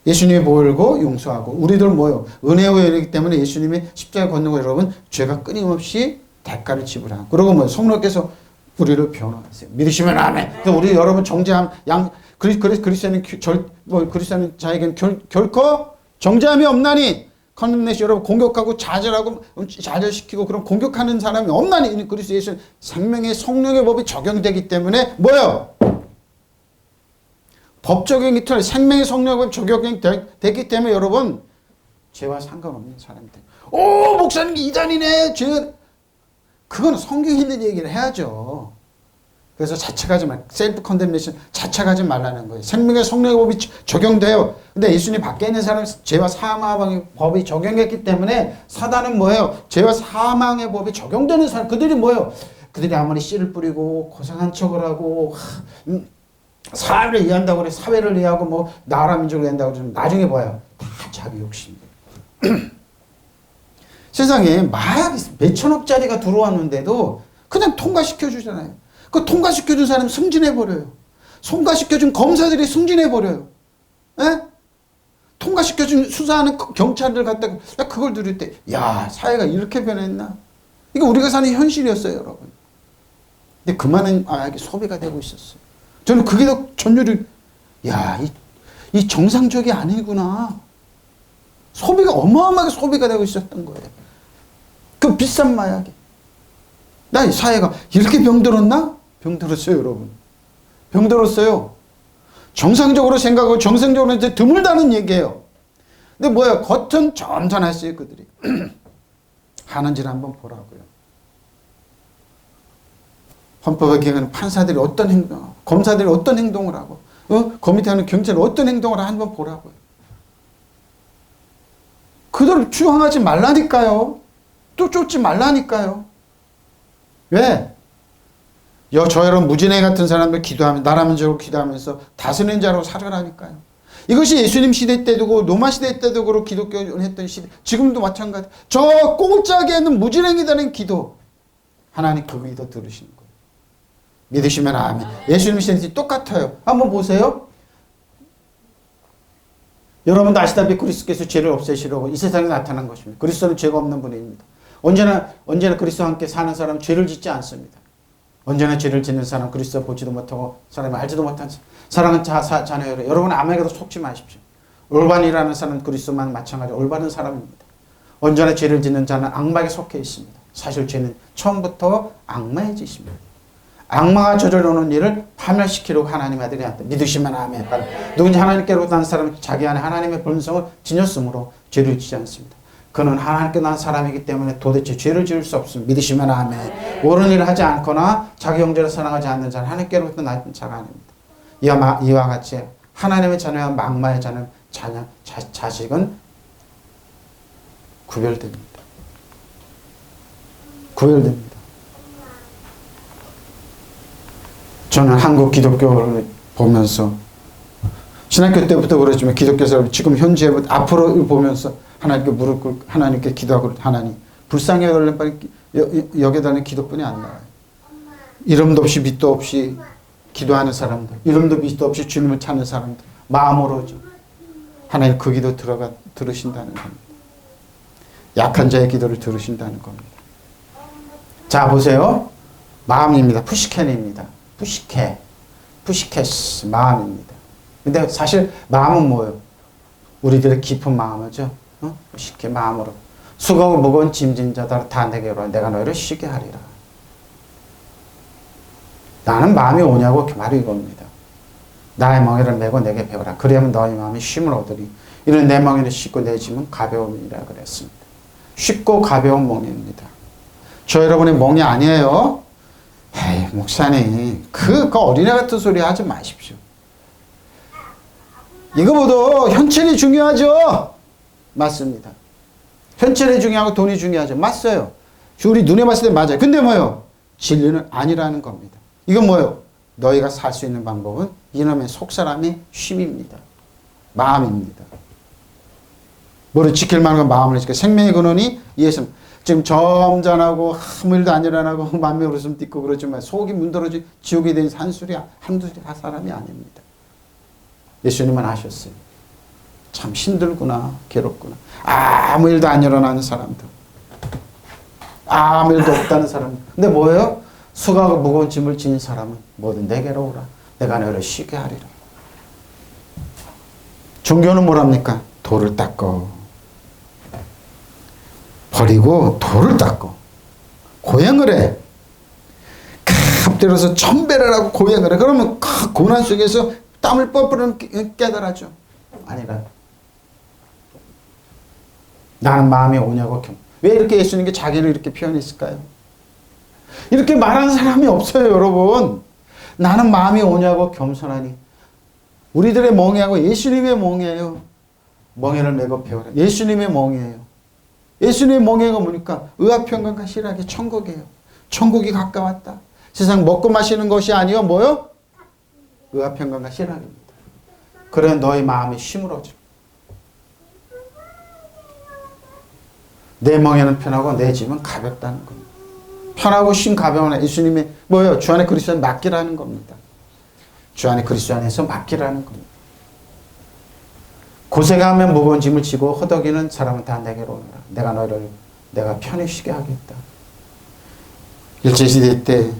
A: 예수님이 보일고 용서하고 우리들 뭐예요? 은혜의 은혜이기 때문에 예수님이 십자가의 권능을 여러분 죄가 끊임없이 대가를 지불하고 그리고 뭐예요? 성령께서 우리를 변호하세요. 믿으시면 아멘. 그래서 우리 여러분 정죄함 그리스도는 그리스도는 자에게는 결코 정죄함이 없나니 컨덴네이션 여러분 공격하고 좌절시키고 그런 공격하는 사람이 없나니 그리스도 예수는 생명의 성령의 법이 적용되기 때문에 뭐예요? 법 적용이 틀려 생명의 성령의 법이 적용이 되기 때문에 여러분 죄와 상관없는 사람들. 오 목사님 이단이네 죄. 그건 성경에 있는 얘기를 해야죠. 그래서 자책하지 말, 셀프 컨뎀네이션 자책하지 말라는 거예요. 생명의 성령의 법이 적용돼요. 근데 예수님 밖에 있는 사람은 죄와 사망의 법이 적용했기 때문에 사단은 뭐예요? 죄와 사망의 법이 적용되는 사람, 그들이 뭐예요? 그들이 아무리 씨를 뿌리고 고생한 척을 하고 사회를 이해한다고 그래, 사회를 이해하고 뭐 나라 민족을 이해한다고 그러면 나중에 뭐예요? 다 자기 욕심이에요. 세상에 마약이 몇천억짜리가 들어왔는데도 그냥 통과시켜 주잖아요. 그 통과시켜 준 사람 승진해 버려요. 통과시켜 준 검사들이 승진해 버려요. 에? 통과시켜 준 수사하는 경찰들 갖다가 나 그걸 들을 때 야, 사회가 이렇게 변했나? 이거 우리가 사는 현실이었어요, 여러분. 근데 그 많은 마약이 소비가 되고 있었어요. 저는 그게 더 전율이 야, 이 정상적이 아니구나. 소비가 어마어마하게 소비가 되고 있었던 거예요. 그 비싼 마약이. 나 이 사회가 이렇게 병들었나? 병들었어요, 여러분. 병들었어요. 정상적으로 생각하고 정상적으로 이제 드물다는 얘기예요. 근데 뭐야? 겉은 점잖았어요, 그들이. 하는지를 한번 보라고요. 헌법에 기록하는 판사들이 어떤 행동, 검사들이 어떤 행동을 하고, 그 밑에 하는 경찰이 어떤 행동을 하는지 한번 보라고요. 그들을 추앙하지 말라니까요. 또 쫓지 말라니까요. 왜? 저 여러분 무진해 같은 사람들 기도하면 나라면 저로 기도하면서 다스리는 자로 살아라니까요. 이것이 예수님 시대 때도 노마 시대 때도 그렇고 기독교는 했던 시대 지금도 마찬가지. 저 꽁짝에는 무진행이라는 기도 하나님 그 기도 들으시는 거예요. 믿으시면 아멘. 예수님 시대 똑같아요. 한번 보세요. 여러분도 아시다시피 그리스도께서 죄를 없애시려고 이 세상에 나타난 것입니다. 그리스도는 죄가 없는 분입니다. 언제나 그리스도와 함께 사는 사람은 죄를 짓지 않습니다. 언제나 죄를 짓는 사람, 그리스도 보지도 못하고 사람을 알지도 못한 사랑하는 자녀 여러분 아무에게도 속지 마십시오. 올반이라는 사람은 그리스도만 마찬가지 올바른 사람입니다. 언제나 죄를 짓는 자는 악마에게 속해 있습니다. 사실 죄는 처음부터 악마의 짓입니다. 악마가 저질러놓은 일을 파멸시키려고 하나님의 아들이 왔다. 믿으시면 아멘. 누군지 하나님께로부터 난 사람은 자기 안에 하나님의 본성을 지녔으므로 죄를 짓지 않습니다. 그는 하나님께 난 사람이기 때문에 도대체 죄를 지을 수 없습니다. 믿으시면 아멘. 옳은 일을 하지 않거나 자기 형제를 사랑하지 않는 자는 하나님께로부터 난 자가 아닙니다. 이와 같이 하나님의 자녀와 악마의 자식은 구별됩니다. 구별됩니다. 저는 한국 기독교를 보면서 신학교 때부터 그러지만 기독교에서 지금 현재 앞으로 보면서 하나님께 무릎 꿇고 하나님께 기도하고 하나님 불쌍히 여겨달라는 기도뿐이 안 나와요. 이름도 없이 밑도 없이 기도하는 사람들, 이름도 밑도 없이 주님을 찾는 사람들 마음으로죠. 하나님 그 기도 들으신다는 겁니다. 약한 자의 기도를 들으신다는 겁니다. 자 보세요. 마음입니다. 푸시켄입니다. 푸시케스 마음입니다. 근데 사실 마음은 뭐예요? 우리들의 깊은 마음이죠. 푸시케 마음으로 수고하고 무거운 짐진 자들 다 내게로 와 내가 너희를 쉬게 하리라. 나는 마음이 오냐고 그 말이 이겁니다. 나의 멍에를 메고 내게 배우라. 그리하면 너희 마음이 쉼을 얻으리. 이는 내 멍에를 씻고 내 짐은 가벼움이라 그랬습니다. 쉽고 가벼운 멍에입니다. 저 여러분의 멍이 아니에요. 에이 목사님 그 어린애 같은 소리 하지 마십시오. 이거보다 현실이 중요하죠. 맞습니다. 현실이 중요하고 돈이 중요하죠. 맞어요. 우리 눈에 봤을 때 맞아요. 근데 뭐예요? 진리는 아니라는 겁니다. 이건 뭐예요? 너희가 살 수 있는 방법은 이놈의 속사람의 쉼입니다. 마음입니다. 뭐를 지킬 만한 마음을 지켜. 생명의 근원이 예수. 지금 점잖하고 아무 일도 안 일어나고 만명 웃음 띠고 그러지만 속이 문드러지 지옥에 된 한두 사람이 아닙니다. 예수님은 아셨어요. 참 힘들구나 괴롭구나. 아무 일도 안 일어나는 사람들. 아무 일도 없다는 사람. 근데 뭐예요? 수고하고 무거운 짐을 지닌 사람은 뭐든 내게로 오라. 내가 너를 쉬게 하리라. 종교는 뭐랍니까? 돌을 닦고 버리고 돌을 닦고 고행을 해. 엎드려서 천배를 하고 고행을 해. 그러면 고난 속에서 땀을 뻘뻘 깨달아죠. 아니라 나는 마음이 오냐고 왜 이렇게 예수님께 자기를 이렇게 표현했을까요? 이렇게 말하는 사람이 없어요, 여러분. 나는 마음이 오냐고 겸손하니. 우리들의 멍에하고 예수님의 멍에예요. 멍에를 메고 배우라. 예수님의 멍에예요. 예수님의 멍에가 뭐니까 의아평강과 실하게 천국이에요. 천국이 가까웠다. 세상 먹고 마시는 것이 아니요 뭐요? 의아평강과 실하게입니다. 그래 너의 마음이 심으러져. 내 멍에는 편하고 내 짐은 가볍다는 겁니다. 편하고 심 가벼운 예수님의 뭐예요? 주 안에 그리스도 안에 맡기라는 겁니다. 주 안에 그리스도 안에서 맡기라는 겁니다. 고생하면 무거운 짐을 지고 허덕이는 사람은 다 내게로 오너라. 내가 너희를 내가 편히 쉬게 하겠다. 일제시대 때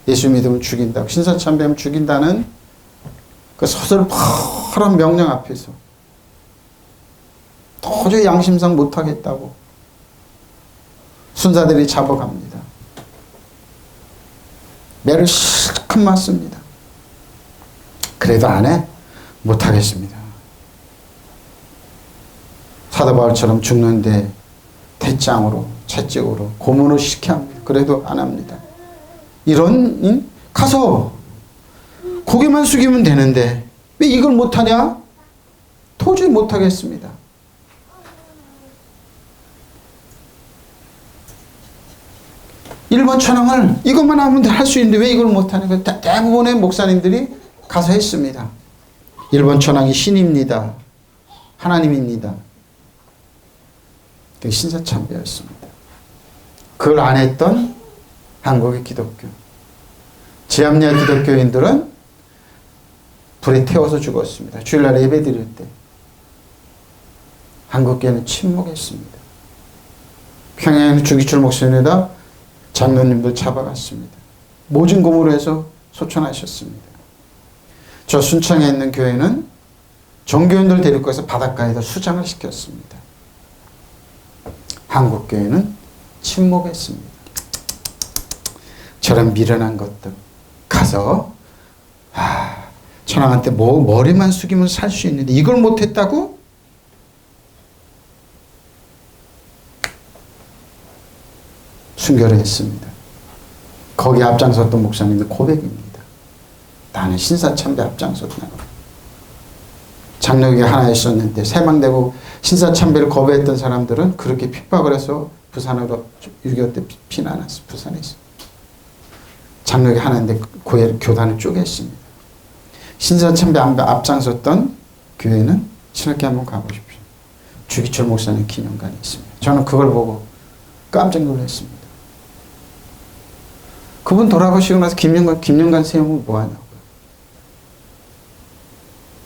A: 예수 믿으면 죽인다. 신사참배하면 죽인다는 그 서슬퍼런 명령 앞에서 도저히 양심상 못하겠다고 순사들이 잡아갑니다. 매를 실컷 맞습니다. 그래도 안 해? 못하겠습니다. 사도 바울처럼 죽는데 대장으로 채찍으로 고문을 시켜 합니다. 그래도 안 합니다. 이런 가서 고개만 숙이면 되는데 왜 이걸 못하냐? 도저히 못하겠습니다. 일본 천황을 이것만 하면 할 수 있는데 왜 이걸 못하냐? 대부분의 목사님들이 가서 했습니다. 일본 천황이 신입니다. 하나님입니다. 신사참배였습니다. 그걸 안 했던 한국의 기독교. 지압리아 기독교인들은 불에 태워서 죽었습니다. 주일날 예배 드릴 때. 한국교회는 침묵했습니다. 평양 주기철 목사님이다 장로님들 잡아갔습니다. 모진 고문으로 해서 소천하셨습니다. 저 순창에 있는 교회는 종교인들 데리고 가서 바닷가에다 수장을 시켰습니다. 한국교회는 침묵했습니다. 저런 미련한 것들 가서 천황한테 머리만 숙이면 살 수 있는데 이걸 못했다고? 순교를 했습니다. 거기 앞장섰던 목사님의 고백입니다. 나는 신사참배 앞장섰다. 장로교회 하나 있었는데 세망되고 신사참배를 거부했던 사람들은 그렇게 핍박을 해서 부산으로 6.25 때 피난왔어. 부산에 있어. 장로교회 하나인데 교단을 쪼갰습니다. 신사참배 앞장섰던 교회는 신학교 한번 가보십시오. 주기철 목사님 기념관이 있습니다. 저는 그걸 보고 깜짝 놀랐습니다. 그분 돌아가시고 나서 김영관 세우면 뭐하냐고요.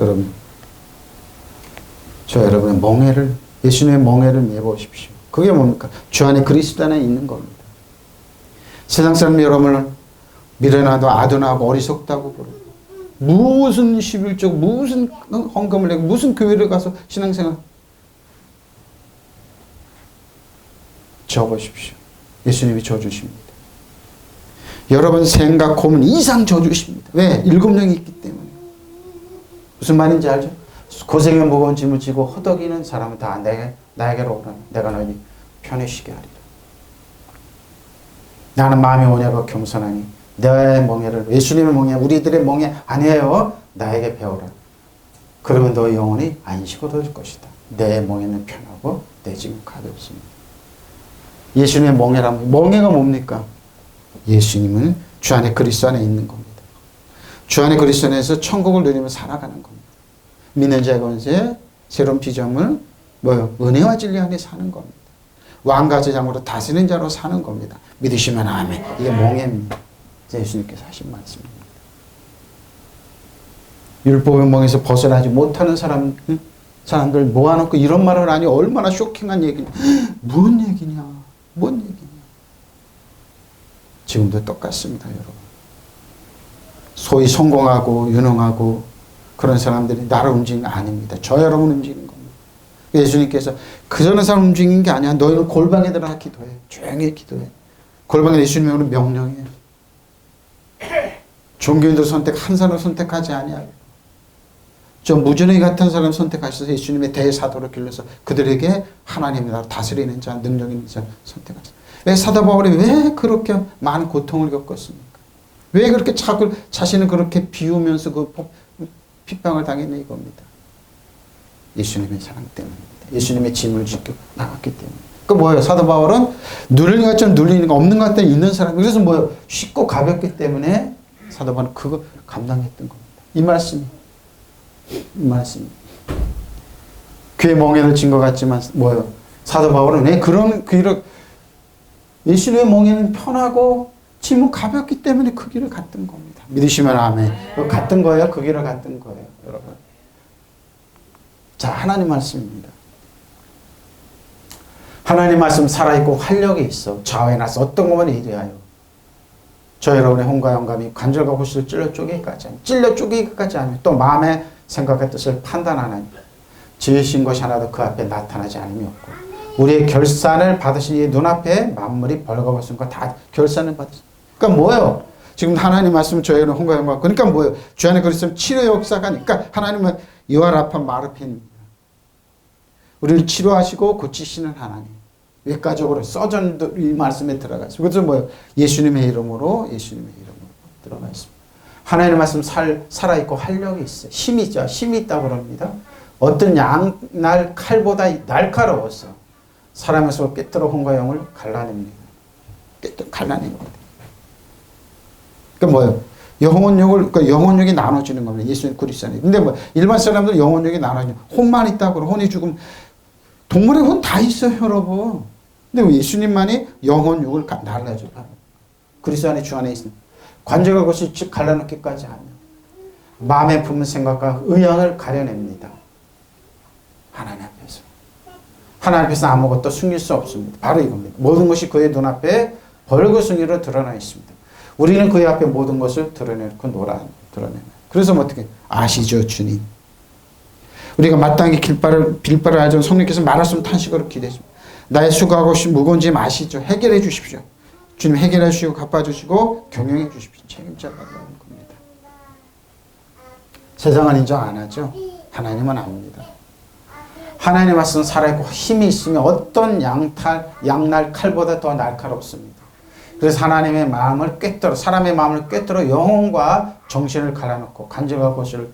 A: 여러분, 저 여러분의 멍에를, 예수님의 멍에를 메보십시오. 그게 뭡니까? 주 안에 그리스도 안에 있는 겁니다. 세상 사람이 여러분을 미련하고 아둔하고 어리석다고 부르고 무슨 11조 무슨 헌금을 내고 무슨 교회를 가서 신앙생활 저보십시오. 예수님이 져주십니다. 여러분 생각 고문 이상 져주십니다. 왜? 7명이 있기 때문에. 무슨 말인지 알죠? 고생의 무거운 짐을 지고 허덕이는 사람은 다 나에게로 오라. 내가 너희 편히 쉬게 하리라. 나는 마음이 온유하고 겸손하니 내 멍에를, 예수님의 멍에, 우리들의 멍에 아니에요. 나에게 배우라. 그러면 너 영혼이 안식을 얻을 것이다. 내 멍에는 편하고 내 짐은 가볍습니다. 예수님의 멍에라면, 멍에가 뭡니까? 예수님은 주 안에 그리스도 안에 있는 겁니다. 주 안에 그리스도 안에서 천국을 누리며 살아가는 겁니다. 믿는 자의 권세, 새로운 피조물, 은혜와 진리 안에 사는 겁니다. 왕과 제장으로 다스리는 자로 사는 겁니다. 믿으시면 아멘. 이게 멍에입니다. 예수님께서 하신 말씀입니다. 율법의 멍에서 벗어나지 못하는 사람들 모아놓고 이런 말을 하니 얼마나 쇼킹한 얘기냐. 뭔 얘기냐. 뭔 얘기냐. 지금도 똑같습니다, 여러분. 소위 성공하고 유능하고 그런 사람들이 나를 움직이는 게 아닙니다. 저 여러분 움직이는 겁니다. 예수님께서 그 저런 사람 움직이는 게 아니야. 너희는 골방에 들어가 기도해. 조용히 기도해. 골방에 예수님이 오는 명령이에요. 종교인들 한 사람을 선택하지 아니하고 저 무전의 같은 사람 선택하셔서 예수님의 대사도를 길러서 그들에게 하나님의 나라를 다스리는 자, 능력 있는 자 선택하셨어요. 왜 사도 바울이 왜 그렇게 많은 고통을 겪었습니까? 왜 그렇게 자신을 그렇게 비우면서 그 핍박을 당했냐 이겁니다. 예수님의 사랑 때문입니다. 예수님의 짐을 지고 나갔기 때문에. 그 뭐예요? 사도 바울은 누리는 것처럼 누리는 거 없는 것 같아 있는 사람. 그래서 뭐예요? 쉽고 가볍기 때문에 사도 바울은 그거 감당했던 겁니다. 이 말씀이. 교회 멍에를 진 것 같지만 뭐예요? 사도 바울은 왜 그런 길을 예수님의 멍에는 편하고 짐은 가볍기 때문에 그 길을 갔던 겁니다. 믿으시면 아멘. 갔던 거예요? 그 길을 갔던 거예요, 여러분. 자, 하나님 말씀입니다. 하나님 말씀 살아있고 활력이 있어. 좌우에 나서 어떤 것만 이래하여. 저 여러분의 혼과 영감이 관절과 골수를 찔러 쪼개기까지 하며 또 마음의 생각과 뜻을 판단하나니 지으신 것이 하나도 그 앞에 나타나지 않음이 없고 우리의 결산을 받으신 이 눈앞에 만물이 벌거벗은 거 다 결산을 받으신. 그러니까 뭐예요? 지금 하나님 말씀은 저희는 혼과 영감. 그러니까 뭐예요? 주 안에 그리스도는 치료 역사가 아니까 하나님은 유아라파 마르핀입니다. 우리를 치료하시고 고치시는 하나님. 외과적으로 써전 이 말씀에 들어가 있습니다. 그래서 뭐예요? 예수님의 이름으로 들어가 있습니다. 하나님의 말씀 살아있고 활력이 있어요. 힘이 있죠. 힘이 있다고 그럽니다. 어떤 양날 칼보다 날카로워서 사람의 속을 꿰뚫어 혼과 영을 갈라냅니다. 갈라냅니다. 그러니까 뭐예요? 영혼력이 나눠지는 겁니다. 예수님 그리스도 안에. 근데 뭐 일반 사람들은 영혼력이 나눠지는 혼만 있다고 혼이 죽으면 동물의 혼 다 있어요, 여러분. 근데 왜 예수님만이 영혼육을 날라줘요? 그리스도 안에 주 안에 있습니다. 관절과 것이 갈라놓기까지 하며 마음에 품은 생각과 의향을 가려냅니다. 하나님 앞에서. 하나님 앞에서 아무것도 숨길 수 없습니다. 바로 이겁니다. 모든 것이 그의 눈앞에 벌거숭이로 드러나 있습니다. 우리는 그의 앞에 모든 것을 드러내고 드러내요. 그래서 뭐 어떻게 아시죠, 주님? 우리가 마땅히 빌바를 알죠. 성령께서 말씀 탄식으로 기대십니다. 나의 수고하고 무거운 짐 아시죠? 해결해 주십시오. 주님 해결해 주시고 갚아주시고 경영해 주십시오. 책임져 받는 겁니다. 세상은 인정 안 하죠. 하나님은 압니다. 하나님의 말씀은 살아있고 힘이 있으면 어떤 양날 칼보다 더 날카롭습니다. 그래서 하나님의 마음을 꿰뚫어 사람의 마음을 꿰뚫어 영혼과 정신을 갈라놓고 관절과 골수를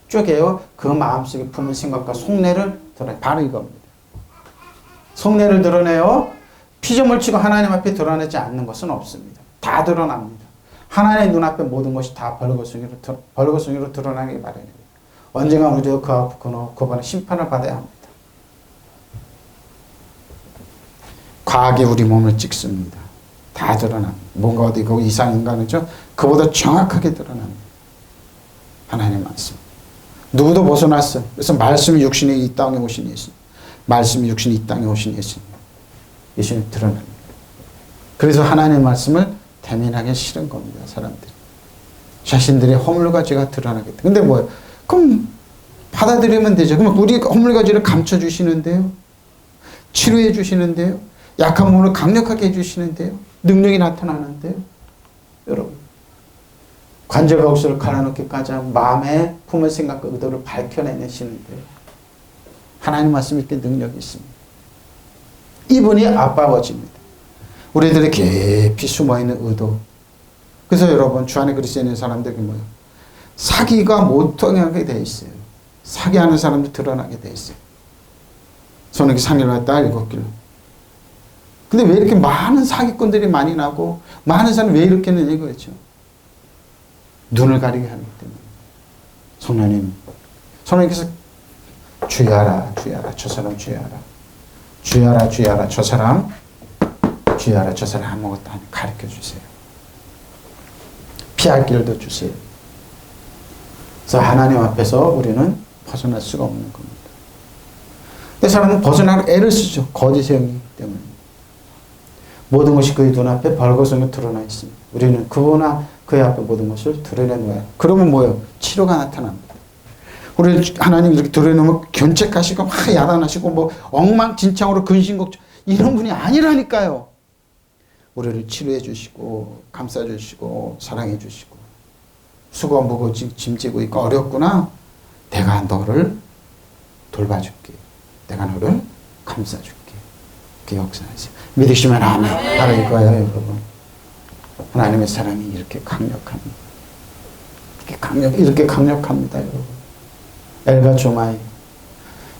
A: 쪼개어 그 마음속에 품은 생각과 속내를 드러내. 바로 이겁니다. 속내를 드러내어 피조물 치고 하나님 앞에 드러내지 않는 것은 없습니다. 다 드러납니다. 하나님의 눈앞에 모든 것이 다 벌거숭이로 드러나기 마련입니다. 언젠가 우리도 그 앞에 그분의 심판을 받아야 합니다. 과학이 우리 몸을 찍습니다. 다 드러납니다. 뭔가 어디 그 이상인간이죠. 그보다 정확하게 드러납니다. 하나님의 말씀. 누구도 벗어났어요. 그래서 말씀이 육신이 이 땅에 오신 예수님. 말씀이 육신이 이 땅에 오신 예수님. 예수님 드러납니다. 그래서 하나님의 말씀을 대면하기 싫은 겁니다. 사람들이. 자신들의 허물과 죄가 드러나겠다. 근데 뭐예요? 그럼 받아들이면 되죠. 그럼 우리 허물과 죄를 감춰주시는데요. 치료해 주시는데요. 약한 몸을 강력하게 해주시는데요. 능력이 나타나는데요. 여러분. 관절과 옥수를 갈아넣기까지 하면 마음의 품을 생각과 의도를 밝혀내시는데요. 하나님 말씀이 이렇게 능력이 있습니다. 이분이 아빠 아버지입니다. 우리들의 깊이 숨어있는 의도. 그래서 여러분 주 안에 그리스도에 있는 사람들이 뭐예요? 사기가 못 통하게 돼 있어요. 사기하는 사람도 드러나게 돼 있어요. 저는 상일날 딸 7길. 근데 왜 이렇게 많은 사기꾼들이 많이 나고 많은 사람이 왜 이렇게 했느냐 이거죠. 눈을 가리게 하기 때문에. 성령님께서 주여라 주여라 저 사람 주여라 주여라 주여라 저 사람 주여라 저 사람 아무것도 안 가르쳐 주세요. 피할 길도 주세요. 그래서 하나님 앞에서 우리는 벗어날 수가 없는 겁니다. 근데 사람은 벗어나는 애를 쓰죠. 거짓의 영이기 때문에. 모든 것이 그의 눈앞에 벌거벗어 드러나 있습니다. 우리는 그분아 그의 앞에 모든 것을 드러내놓아요. 그러면 뭐예요? 치료가 나타납니다. 우리 하나님 이렇게 드러내놓으면 견책하시고 막 야단하시고 뭐 엉망진창으로 근심걱정 이런 분이 아니라니까요. 우리를 치료해 주시고 감싸 주시고 사랑해 주시고 수고 무거워 짐지고 있고 어렵구나. 내가 너를 돌봐줄게. 내가 너를 감싸줄게. 그 역사하세요. 믿으시면 아멘. 바로 이거예요, 여러분. 하나님의 사랑이 이렇게 강력합니다. 이렇게 강력합니다, 여러분. 엘가 조마이.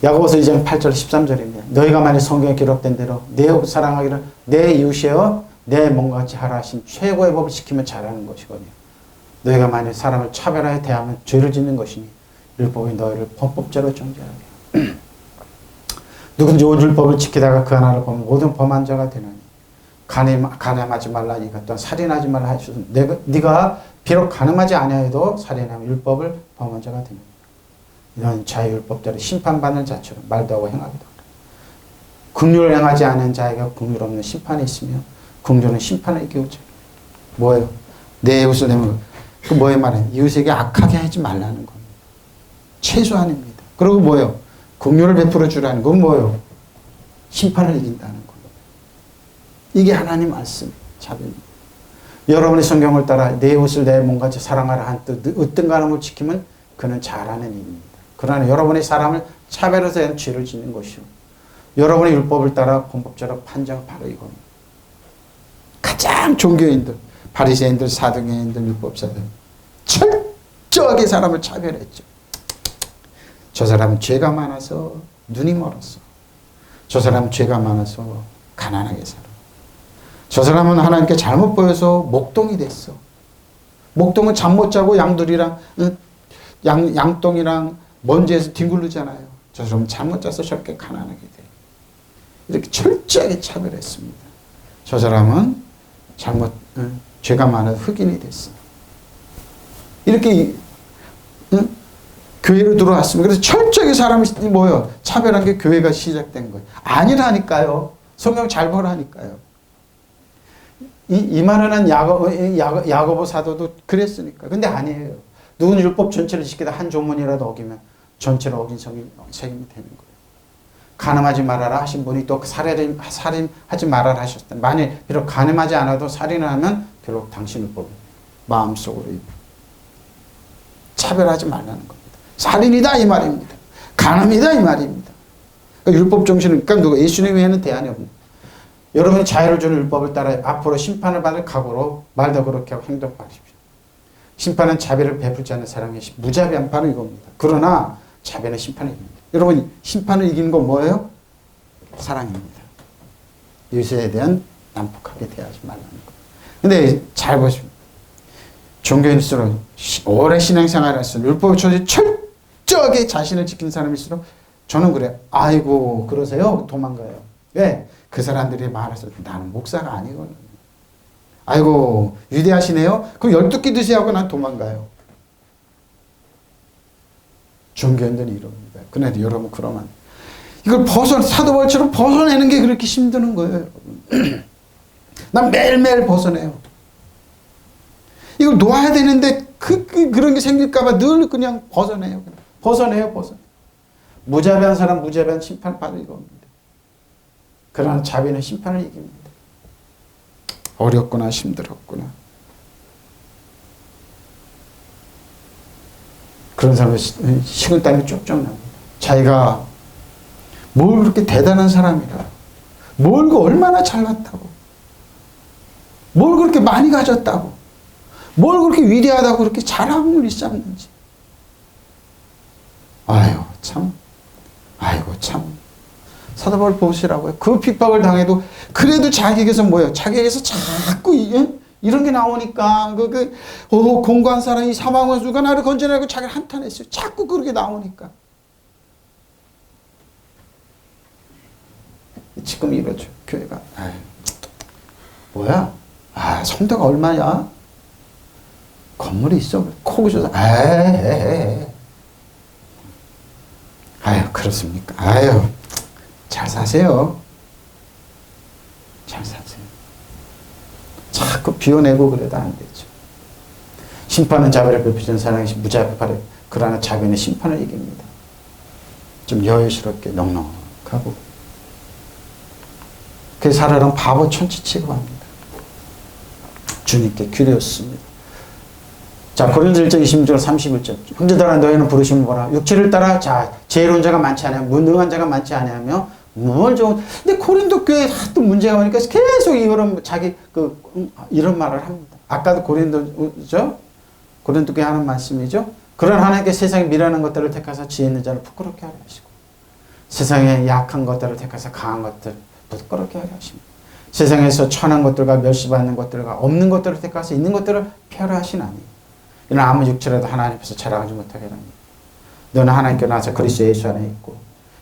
A: 야고보서 2장 8절 13절입니다. 너희가 만일 성경에 기록된 대로 내 사랑하기를 내 이웃이여 내 몸같이 하라 하신 최고의 법을 지키면 잘하는 것이거든요. 너희가 만일 사람을 차별하여 대하면 죄를 짓는 것이니 율법이 너희를 범법자로 정죄하게. 누군지 율법을 지키다가 그 하나를 보면 모든 범한 자가 되나니 간음하지 말라 이가 또한 살인하지 말라 하시고 네가 비록 간음하지 아니하여도 살인하면 율법을 범한 자가 되나니 이런 자유율법자를 심판받는 자처럼 말도 하고 행하기도 하라. 긍휼을 행하지 않은 자에게 긍휼 없는 심판이 있으며 긍휼은 심판을 이기고자. 뭐예요? 내 이웃을 내면 그 뭐에 말해? 이웃에게 악하게 하지 말라는 겁니다. 최소한입니다. 그리고 뭐예요? 긍휼을 베풀어 주라는 건 뭐예요? 심판을 이긴다는 겁니다. 이게 하나님 말씀 자비입니다. 여러분이 성경을 따라 내 이웃을 내 몸같이 사랑하라 한 뜻, 으뜸가름을 지키면 그는 잘하는 일입니다. 그러나 여러분이 사람을 차별해서 대한 죄를 짓는 것이요. 여러분의 율법을 따라 범법자로 판정은 바로 이겁니다. 가장 종교인들, 바리새인들, 사두개인들, 율법사들 철저하게 사람을 차별했죠. 저 사람은 죄가 많아서 눈이 멀었어. 저 사람은 죄가 많아서 가난하게 살아. 저 사람은 하나님께 잘못 보여서 목동이 됐어. 목동은 잠 못 자고 양들이랑 양똥이랑 먼지에서 뒹굴르잖아요. 저 사람은 잘못 자서 저렇게 가난하게 돼. 이렇게 철저하게 차별했습니다. 저 사람은 죄가 많아서 흑인이 됐어. 이렇게 교회로 들어왔습니다. 그래서 철저하게 사람이 뭐예요? 차별한 게 교회가 시작된 거예요. 아니라니까요. 성경 잘 보라니까요. 이만한 야고보 사도도 그랬으니까. 근데 아니에요. 누군 율법 전체를 지키다 한 조문이라도 어기면 전체를 어긴 책임이 되는 거예요. 간음하지 말아라 하신 분이 또 살인하지 말아라 하셨다. 만일 비록 간음하지 않아도 살인을 하면 결국 당신 율법을 마음속으로 차별하지 말라는 겁니다. 살인이다 이 말입니다. 간음이다 이 말입니다. 그러니까 율법 정신은 그러니까 누가 예수님 외에는 대안이 없는. 여러분이 자유를 주는 율법을 따라 앞으로 심판을 받을 각오로 말도 그렇게 하고 행동하십시오. 심판은 자비를 베풀지 않는 사람의 무자비한 바로 이겁니다. 그러나 자비는 심판을 이깁니다. 여러분 심판을 이기는 건 뭐예요? 사랑입니다. 이웃에 대한 난폭하게 대하지 말라는 거. 근데 잘 보십시오. 종교인일수록 오래 신앙생활을 했어요. 율법을 철저히 철저하게 자신을 지키는 사람일수록 저는 그래요. 아이고 그러세요? 도망가요. 왜? 그 사람들이 말해서 나는 목사가 아니거든요. 아이고 위대하시네요? 그럼 12끼 드세요 하고 난 도망가요. 종교인들이 이럽니다. 그런데 여러분 그러면 이걸 사도 바울처럼 벗어내는 게 그렇게 힘드는 거예요. 여러분. 난 매일매일 벗어내요. 이걸 놓아야 되는데 그런 게 생길까봐 늘 그냥 벗어내요. 벗어내요. 무자비한 사람 무자비한 심판 받을 겁니다. 그러나 자비는 심판을 이깁니다. 어렵구나 힘들었구나. 그런 사람은 식은땀이 쪽쪽 납니다. 자기가 뭘 그렇게 대단한 사람이라, 뭘 얼마나 잘났다고, 뭘 그렇게 많이 가졌다고, 뭘 그렇게 위대하다고 그렇게 자랑을 일삼는지. 아이고 참. 사도 바울 보시라고요. 그 핍박을 당해도 그래도 자기에게서 뭐예요? 자기에게서 자꾸 이런 게 나오니까 공고한 사람이 사망의 수가 나를 건져내고 자기를 한탄했어요. 자꾸 그렇게 나오니까. 지금 이러죠. 교회가. 뭐야? 성도가 얼마냐? 건물이 있어. 코 고셔서 그렇습니까? 잘 사세요. 잘 사세요. 자꾸 비워내고 그래도 안 되죠. 심판은 자비를 베푸시는 사랑이 무자비하래. 그러나 자비는 심판을 이깁니다. 좀 여유스럽게 넉넉하고. 그 사람은 바보 천치 취급합니다. 주님께 귀리었습니다. 자, 고린도 1장 26절 31절. 형제들아 너희는 부르심을 보라. 육체를 따라 지혜로운 자가 많지 않으며 무능한 자가 많지 않으며 근데 고린도 교회에 또 문제가 오니까 계속 이런 말을 합니다. 아까도 고린도 교회 하는 말씀이죠. 그런 하나님께 세상에 미련한 것들을 택하사 지혜 있는 자를 부끄럽게 하려 하시고 세상에 약한 것들을 택하사 강한 것들을 부끄럽게 하려 하십니다. 세상에서 천한 것들과 멸시받는 것들과 없는 것들을 택하사 있는 것들을 폐하려 하시나니 이는 아무 육체라도 하나님 앞에서 자랑하지 못하게 합니다. 너는 하나님께 나와서 그리스도 예수 안에 있고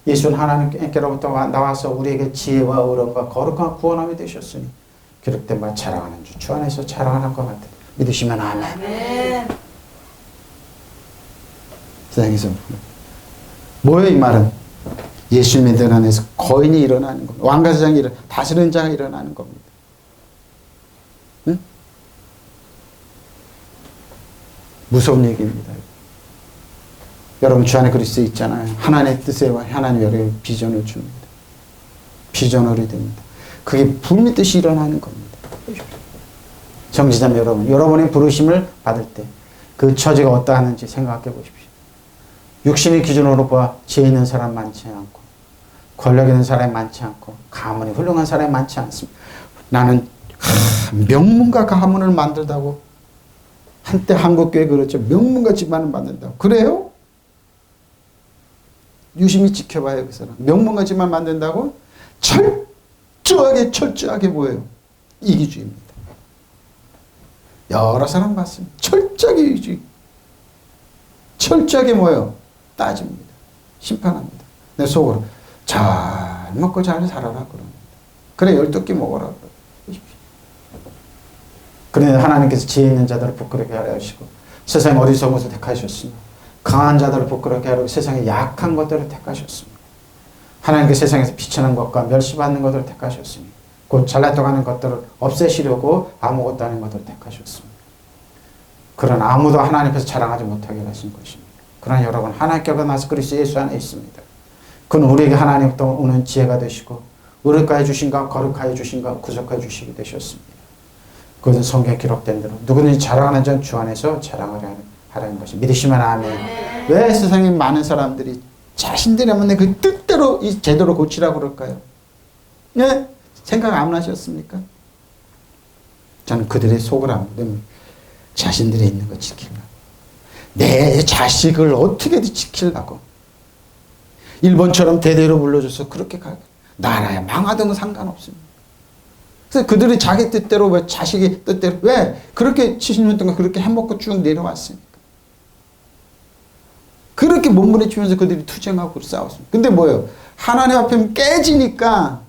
A: 예수는 하나님께로부터 나와서 우리에게 지혜와 의로움과 거룩한 구원함이 되셨으니 기록된 바 자랑하는 주 안에서 자랑하는 것 같아. 믿으시면 아멘. 세상에서 뭐예요 이 말은? 예수 믿는 안에서 거인이 일어나는 겁니다. 왕가세상이 다스리는 자가 일어나는 겁니다. 응? 무서운 얘기입니다. 여러분 주 안에 그리스도 있잖아요. 하나님의 뜻에 하나님 여러분 비전을 줍니다. 비전을이 됩니다. 그게 불미듯이 일어나는 겁니다. 정지자매 여러분, 여러분의 부르심을 받을 때 그 처지가 어떠한지 생각해 보십시오. 육신의 기준으로 봐 지혜 있는 사람 많지 않고 권력 있는 사람이 많지 않고 가문이 훌륭한 사람이 많지 않습니다. 나는 명문가 가문을 만들다고 한때 한국교회 그렇죠. 명문가 집안을 만든다고. 그래요? 유심히 지켜봐요. 그 사람. 명문가 집안 만든다고? 철저하게 뭐예요? 이기주의입니다. 여러 사람 봤습니다. 철저하게 이기주의. 철저하게 뭐예요? 따집니다. 심판합니다. 내 속으로 잘 먹고 잘 살아라 그럽니다. 그래 12끼 먹어라 그러십시오. 그런데 하나님께서 지혜 있는 자들을 부끄럽게 하려 하시고 세상에 어리석은 것을 택하셨으며 강한 자들을 부끄럽게 하려고 세상에 약한 것들을 택하셨습니다. 하나님께서 세상에서 비천한 것과 멸시받는 것들을 택하셨으니 곧 잘나떠가는 것들을 없애시려고 아무것도 아닌 것들을 택하셨습니다. 그러나 아무도 하나님 앞에서 자랑하지 못하게 하신 것입니다. 그러나 여러분 하나님께서 나서 그리스도 예수 안에 있습니다. 그는 우리에게 하나님부터 오는 지혜가 되시고 의롭게 주신가 거룩하여 주신가 구속하여 주시게 되셨습니다. 그것은 성경에 기록된 대로 누구든지 자랑하는 자는 주 안에서 자랑을 하라는 것이 믿으시면 아멘. 왜 세상에 많은 사람들이 자신들의 만의 그 뜻대로 이 제대로 고치라고 그럴까요? 네? 생각 안 하셨습니까? 저는 그들의 속을 압니다. 자신들이 있는 거 지키려고. 내 자식을 어떻게든 지키려고. 일본처럼 대대로 불러줘서 그렇게 가요. 나라에 망하던 건 상관없습니다. 그래서 그들이 자기 뜻대로 왜 자식의 뜻대로 왜 그렇게 70년 동안 그렇게 해먹고 쭉 내려왔습니까? 그렇게 몸부림치면서 그들이 투쟁하고 싸웠습니다. 근데 뭐예요? 하나님 앞에 깨지니까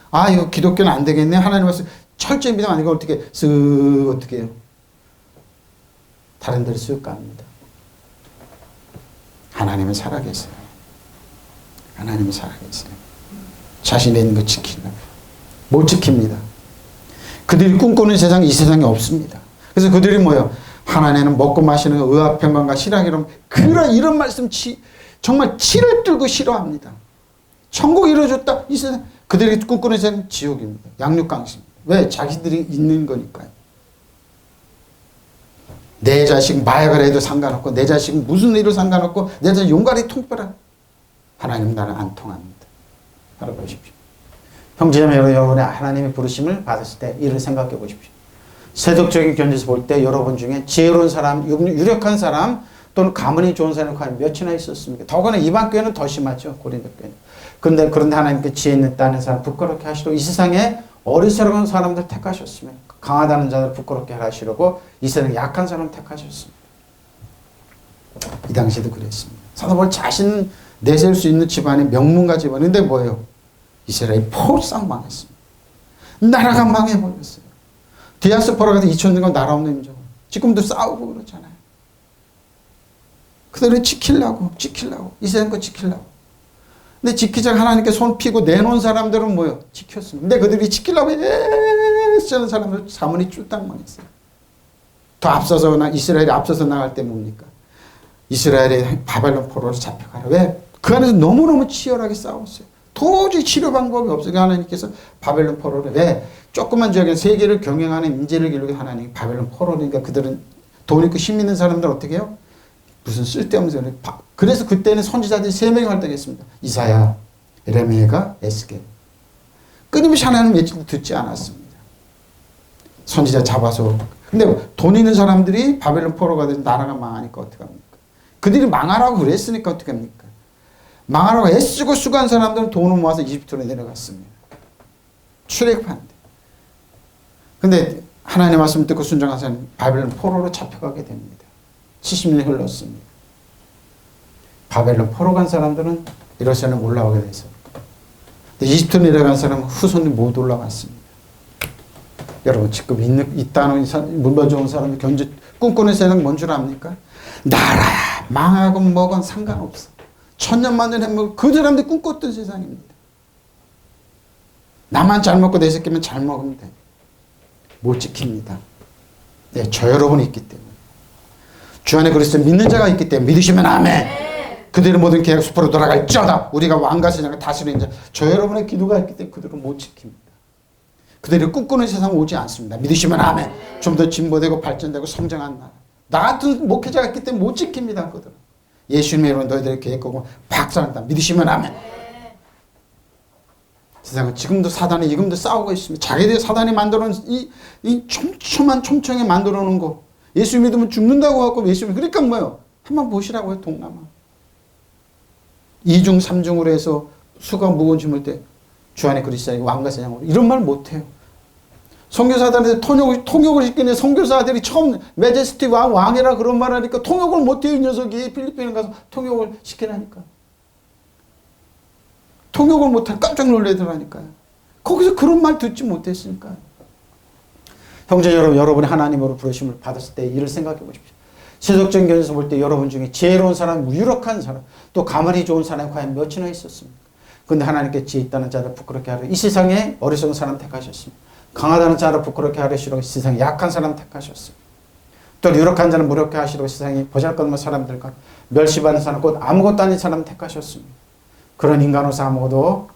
A: 아 이거 기독교는 안 되겠네. 하나님 앞에서 철저히 믿으면 안 되고 어떻게 해요? 다른 데로 쓱 갑니다. 하나님은 살아계세요. 하나님은 살아계세요. 자신의 있는 거 지키려고. 못 지킵니다. 그들이 꿈꾸는 세상이 이 세상에 없습니다. 그래서 그들이 뭐예요? 하나님은 먹고 마시는 의학 평강과 실학이런 그런 이런 말씀 정말 치를 들고 싫어합니다. 천국이 이루어졌다. 이 세상 그들이 꿈꾸는 세상은 지옥입니다. 양육강식입니다. 왜? 자기들이 있는 거니까요. 내 자식 마약을 해도 상관없고 내 자식은 무슨 일도 상관없고 내 자식 용가리 통뼈라. 하나님 나는 안 통합니다. 알아보십시오. 형제자매 여러분의 하나님의 부르심을 받았을 때 이를 생각해 보십시오. 세속적인 견지에서 볼 때 여러분 중에 지혜로운 사람, 유력한 사람 또는 가문이 좋은 사람이 과연 몇이나 있었습니까? 더구나 이방 교회는 더 심하죠. 고린도 교회는. 그런데 하나님께 지혜 있다는 사람 부끄럽게 하시고 이 세상에 어리석은 사람들 택하셨으면 강하다는 자들 부끄럽게 하시려고 이 세상에 약한 사람 택하셨습니다. 이 당시에도 그랬습니다. 사도 바울 자신 내세울 수 있는 집안이 명문가 집안인데 뭐예요? 이스라엘이 폴싹 망했습니다. 나라가 망해버렸어요. 디아스포라 가서 2000년간 나라 없는 민족. 지금도 싸우고 그러잖아요. 그들을 지키려고. 이 세상 거 지키려고. 근데 지키자 하나님께 손 피고 내놓은 사람들은 뭐예요? 지켰습니다. 근데 그들이 지키려고 애쓰는 사람들 자문이 쫄딱 망했어요. 더 앞서서 이스라엘이 앞서서 나갈 때 뭡니까? 이스라엘이 바벨론 포로로 잡혀가라. 왜? 그 안에서 너무너무 치열하게 싸웠어요. 도저히 치료 방법이 없어요. 하나님께서 바벨론 포로를 왜? 조그만 지역에 세계를 경영하는 인재를 기르게 하나님이 바벨론 포로니까 그들은 돈 있고 힘 있는 사람들 어떻게 해요? 무슨 쓸데없는 소리. 그래서 그때는 선지자들이 3명이 활동했습니다. 이사야, 에레미야가 에스겔. 끊임없이 하나님 외치도 듣지 않았습니다. 선지자 잡아서. 근데 돈 있는 사람들이 바벨론 포로가 돼서 나라가 망하니까 어떡합니까? 그들이 망하라고 그랬으니까 어떡합니까? 망하라고 애쓰고 수고한 사람들은 돈을 모아서 이집트로 내려갔습니다. 출애굽하는데. 근데 하나님의 말씀 듣고 순종한 사람은 바벨론 포로로 잡혀가게 됩니다. 70년이 흘렀습니다. 바벨론 포로 간 사람들은 예루살렘 올라오게 돼서 이집트로 내려간 사람은 후손이 못 올라왔습니다. 여러분 지금 있다는 물러져온 사람이 꿈꾸는 세상 뭔 줄 압니까? 나라야 망하고 뭐건 상관없어. 천년만년 해먹고 그 사람들이 꿈꿨던 세상입니다. 나만 잘 먹고 내 새끼만 잘 먹으면 돼. 못 지킵니다. 네, 저 여러분이 있기 때문에. 주 안에 그리스도 믿는 자가 있기 때문에 믿으시면 아멘. 그들의 모든 계획 숲으로 돌아갈지어다. 우리가 왕과 세상을 다스리는 자. 저 여러분의 기도가 있기 때문에 그들은 못 지킵니다. 그들이 꿈꾸는 세상은 오지 않습니다. 믿으시면 아멘. 좀 더 진보되고 발전되고 성장한 나라. 나 같은 목회자가 있기 때문에 못 지킵니다. 그들은. 예수님의 이름으로 너희들의 계획하고 박살난다. 믿으시면 아멘. 세상은 지금도 사단이 지금도 싸우고 있습니다. 자기들 사단이 만들어놓은 이 촘촘하게 만들어 놓은 거. 예수 믿으면 죽는다고 하고 예수 그러니까 뭐예요? 한번 보시라고요. 동남아. 2중 3중으로 해서 수가 무거운 짐을 때 주 안에 그리스도의 왕과 세상으로 이런 말 못해요. 선교사들한테 통역을 시키는 선교사들이 처음 메제스티 왕이라 그런 말 하니까 통역을 못해요. 이 녀석이 필리핀에 가서 통역을 시키라니까. 통역을 못해 깜짝 놀래더라니까요. 거기서 그런 말 듣지 못했으니까요. 형제 여러분, 여러분이 하나님으로 부르심을 받았을 때 이를 생각해 보십시오. 세속적인 견에서 볼 때 여러분 중에 지혜로운 사람, 유력한 사람, 또 가만히 좋은 사람이 과연 몇이나 있었습니까? 그런데 하나님께 지혜 있다는 자를 부끄럽게 하려 이 세상에 어리석은 사람 택하셨습니다. 강하다는 자를 부끄럽게 하시려고 세상에 약한 사람 택하셨습니다. 또 유력한 자는 무력해 하시려고 세상에 보잘것없는 사람들과 멸시받는 사람, 곧 아무것도 아닌 사람 택하셨습니다. 그런 인간으로서 아무도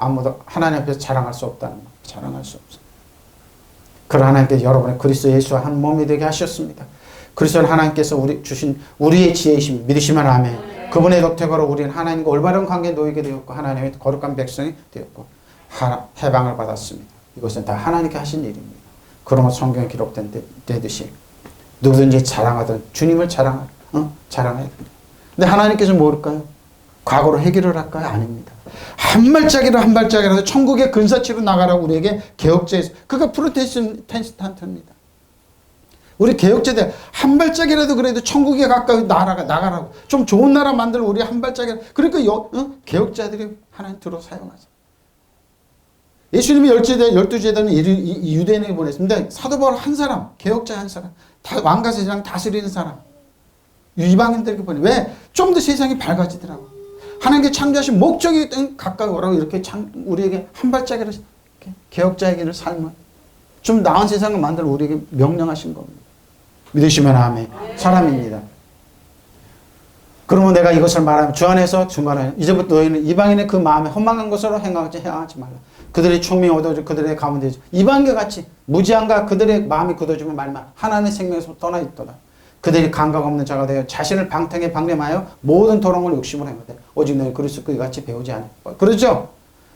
A: 하나님 앞에서 자랑할 수 없다는 말, 자랑할 수 없습니다. 그런 하나님께서 여러분의 그리스도 예수와 한 몸이 되게 하셨습니다. 그리스도는 하나님께서 주신 우리의 지혜이심 믿으시면 아멘. 그분의 덕택으로 우리는 하나님과 올바른 관계에 놓이게 되었고 하나님의 거룩한 백성이 되었고 해방을 받았습니다. 이것은 다 하나님께 하신 일입니다. 그러면 성경에 기록되듯이 누구든지 자랑하든 주님을 자랑해야 됩니다. 근데 하나님께서 모를까요? 과거로 해결을 할까요? 아닙니다. 한 발짝이라도 천국의 근사치로 나가라고 우리에게 개혁자에서 그가 프로테스탄트입니다. 우리 개혁자들 한 발짝이라도 그래도 천국에 가까이 나가라고. 좀 좋은 나라 만들고 우리 한 발짝이라도. 그러니까 개혁자들이 하나님 들어 사용하세요. 예수님이 12제자는 유대인에게 보냈습니다. 사도 바울 한 사람, 개혁자 한 사람, 왕과 세상 다스리는 사람, 이방인들에게 보내. 왜? 좀 더 세상이 밝아지더라고. 하나님께 창조하신 목적이 가까이 오라고 이렇게 우리에게 한 발짝이라도 개혁자에게는 삶을 좀 나은 세상을 만들어 우리에게 명령하신 겁니다. 믿으시면 아멘. 사람입니다. 그러면 내가 이것을 말하면 주 안에서 중간에 이제부터 너희는 이방인의 그 마음에 허망한 것으로 행하지 말라. 그들의 총명이 얻어져 그들의 가운데 이방인과 같이 무지함과 그들의 마음이 굳어지면 말만 하나님의 생명에서 떠나 있도다. 그들이 감각 없는 자가 되어 자신을 방탕에 방임하여 모든 도롱을 욕심을 행하되 오직 너희 그리스도 그와 같이 배우지 않을 것. 그렇죠?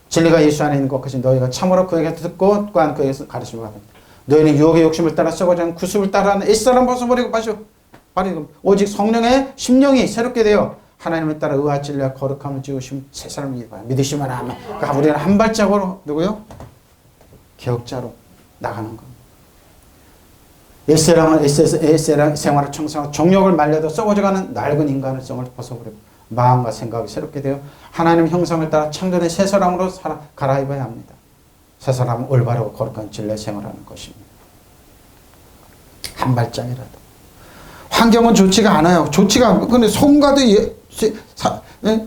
A: 진리가 예수 안에 있는 것까지 너희가 참으로 그에게 듣고 또한 그에게서 가르침을 받았다. 너희는 유혹의 욕심을 따라 썩어지 않은 구습을 따라하는 옛사람 벗어버리고 오직 성령의 심령이 새롭게 되어 하나님을 따라 의와 진리와 거룩함을 지으시면 새 사람을 믿으시면 아멘. 그러니까 우리는 한 발짝으로 누구요? 개혁자로 나가는 겁니다. 옛사람 생활을 청소하고 정욕을 말려도 썩어져가는 낡은 인간성을 벗어버리고 마음과 생각이 새롭게 되어 하나님 형상을 따라 창조된 새 사람으로 갈아입어야 합니다. 새 사람은 올바르고 거룩한 진리의 생활하는 것입니다. 한 발짝이라도. 환경은 좋지가 않아요. 좋지가 않고 근데 손과도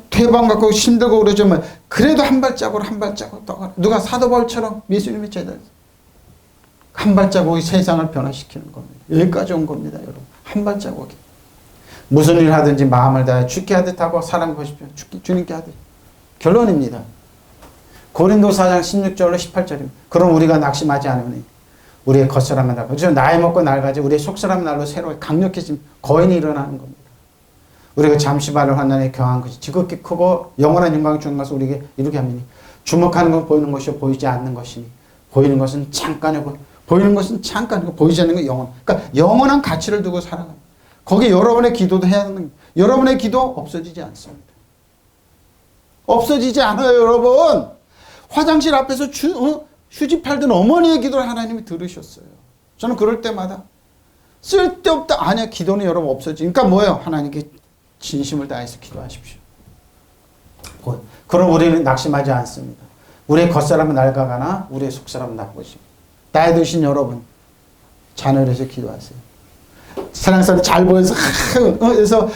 A: 퇴방 갖고 힘들고 그러지만 그래도 한 발짝으로 떠가라. 누가 사도 바울처럼 예수님의 제자 한 발자국이 세상을 변화시키는 겁니다. 여기까지 온 겁니다, 여러분. 한 발자국이. 무슨 일 하든지 마음을 다해 죽게 하듯 하고 사랑해 보십시오. 주님께 하듯. 결론입니다. 고린도서 4장 16절로 18절입니다. 그럼 우리가 낙심하지 않으니 우리의 겉사람은 날고 나이 먹고 낡아지 우리의 속사람은 날로 새로 강력해진 거인이 일어나는 겁니다. 우리가 잠시 받을 환난에 경한 것이 지극히 크고 영원한 영광을 주는 것을 우리에게 이루게 하니 주목하는 건 보이는 것이요 보이지 않는 것이니 보이는 것은 잠깐이고 보이는 것은 잠깐이고 보이지 않는 건 영원. 그러니까 영원한 가치를 두고 살아가는. 거기에 여러분의 기도도 해야 하는 거예요. 여러분의 기도 없어지지 않습니다. 없어지지 않아요, 여러분. 화장실 앞에서 휴지 팔던 어머니의 기도를 하나님이 들으셨어요. 저는 그럴 때마다 쓸데없다. 아니야, 기도는 여러분 없어지. 그러니까 뭐예요? 하나님께 진심을 다해서 기도하십시오. 그럼 우리는 낙심하지 않습니다. 우리의 겉사람은 낡아가나 우리의 속사람은 나쁘십니다. 나이 드신 여러분 자녀에서 기도하세요. 세상에서 잘 보여서 그래서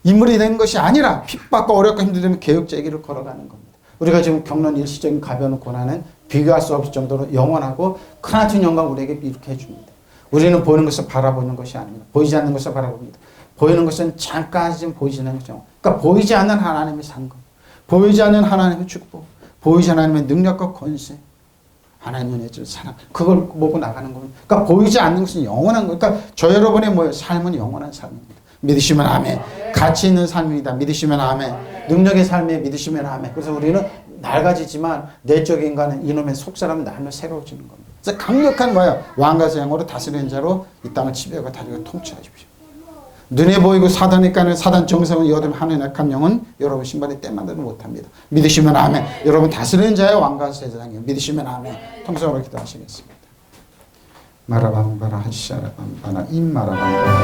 A: 인물이 되는 것이 아니라 핍박과 어렵고 힘들면 개혁자의 길을 걸어가는 겁니다. 우리가 지금 겪는 일시적인 가벼운 고난은 비교할 수 없을 정도로 영원하고 크나큰 영광을 우리에게 이렇게 해줍니다. 우리는 보이는 것을 바라보는 것이 아닙니다. 보이지 않는 것을 바라봅니다. 보이는 것은 잠깐쯤 보이지 않는 것이죠. 그러니까 보이지 않는 하나님의 상급, 보이지 않는 하나님의 축복, 보이지 않는 하나님의 능력과 권세, 하나님의 내줄 사랑, 그걸 보고 나가는 겁니다. 그러니까 보이지 않는 것은 영원한 거. 그러니까 저 여러분의 뭐예요? 삶은 영원한 삶입니다. 믿으시면 아멘. 가치 있는 삶입니다. 믿으시면 아멘. 능력의 삶에 믿으시면 아멘. 그래서 우리는 낡아지지만 내적 인간은 이놈의 속사람은 날로 새로워지는 겁니다. 그래서 강력한 뭐예요? 왕과 제왕으로 다스리는 자로 이 땅을 지배하고 다리고 통치하십시오. 눈에 보이고 사단이니까 사단 정성을 이어들면 하나님 약한 영은 여러분 신발에 때 만들지 못합니다. 믿으시면 아멘. 여러분 다스리는 자의 왕과 제사장이에요. 믿으시면 아멘. 통성으로 기도하시겠습니다. 마라방바라 하시샤라방바라 임마라방바라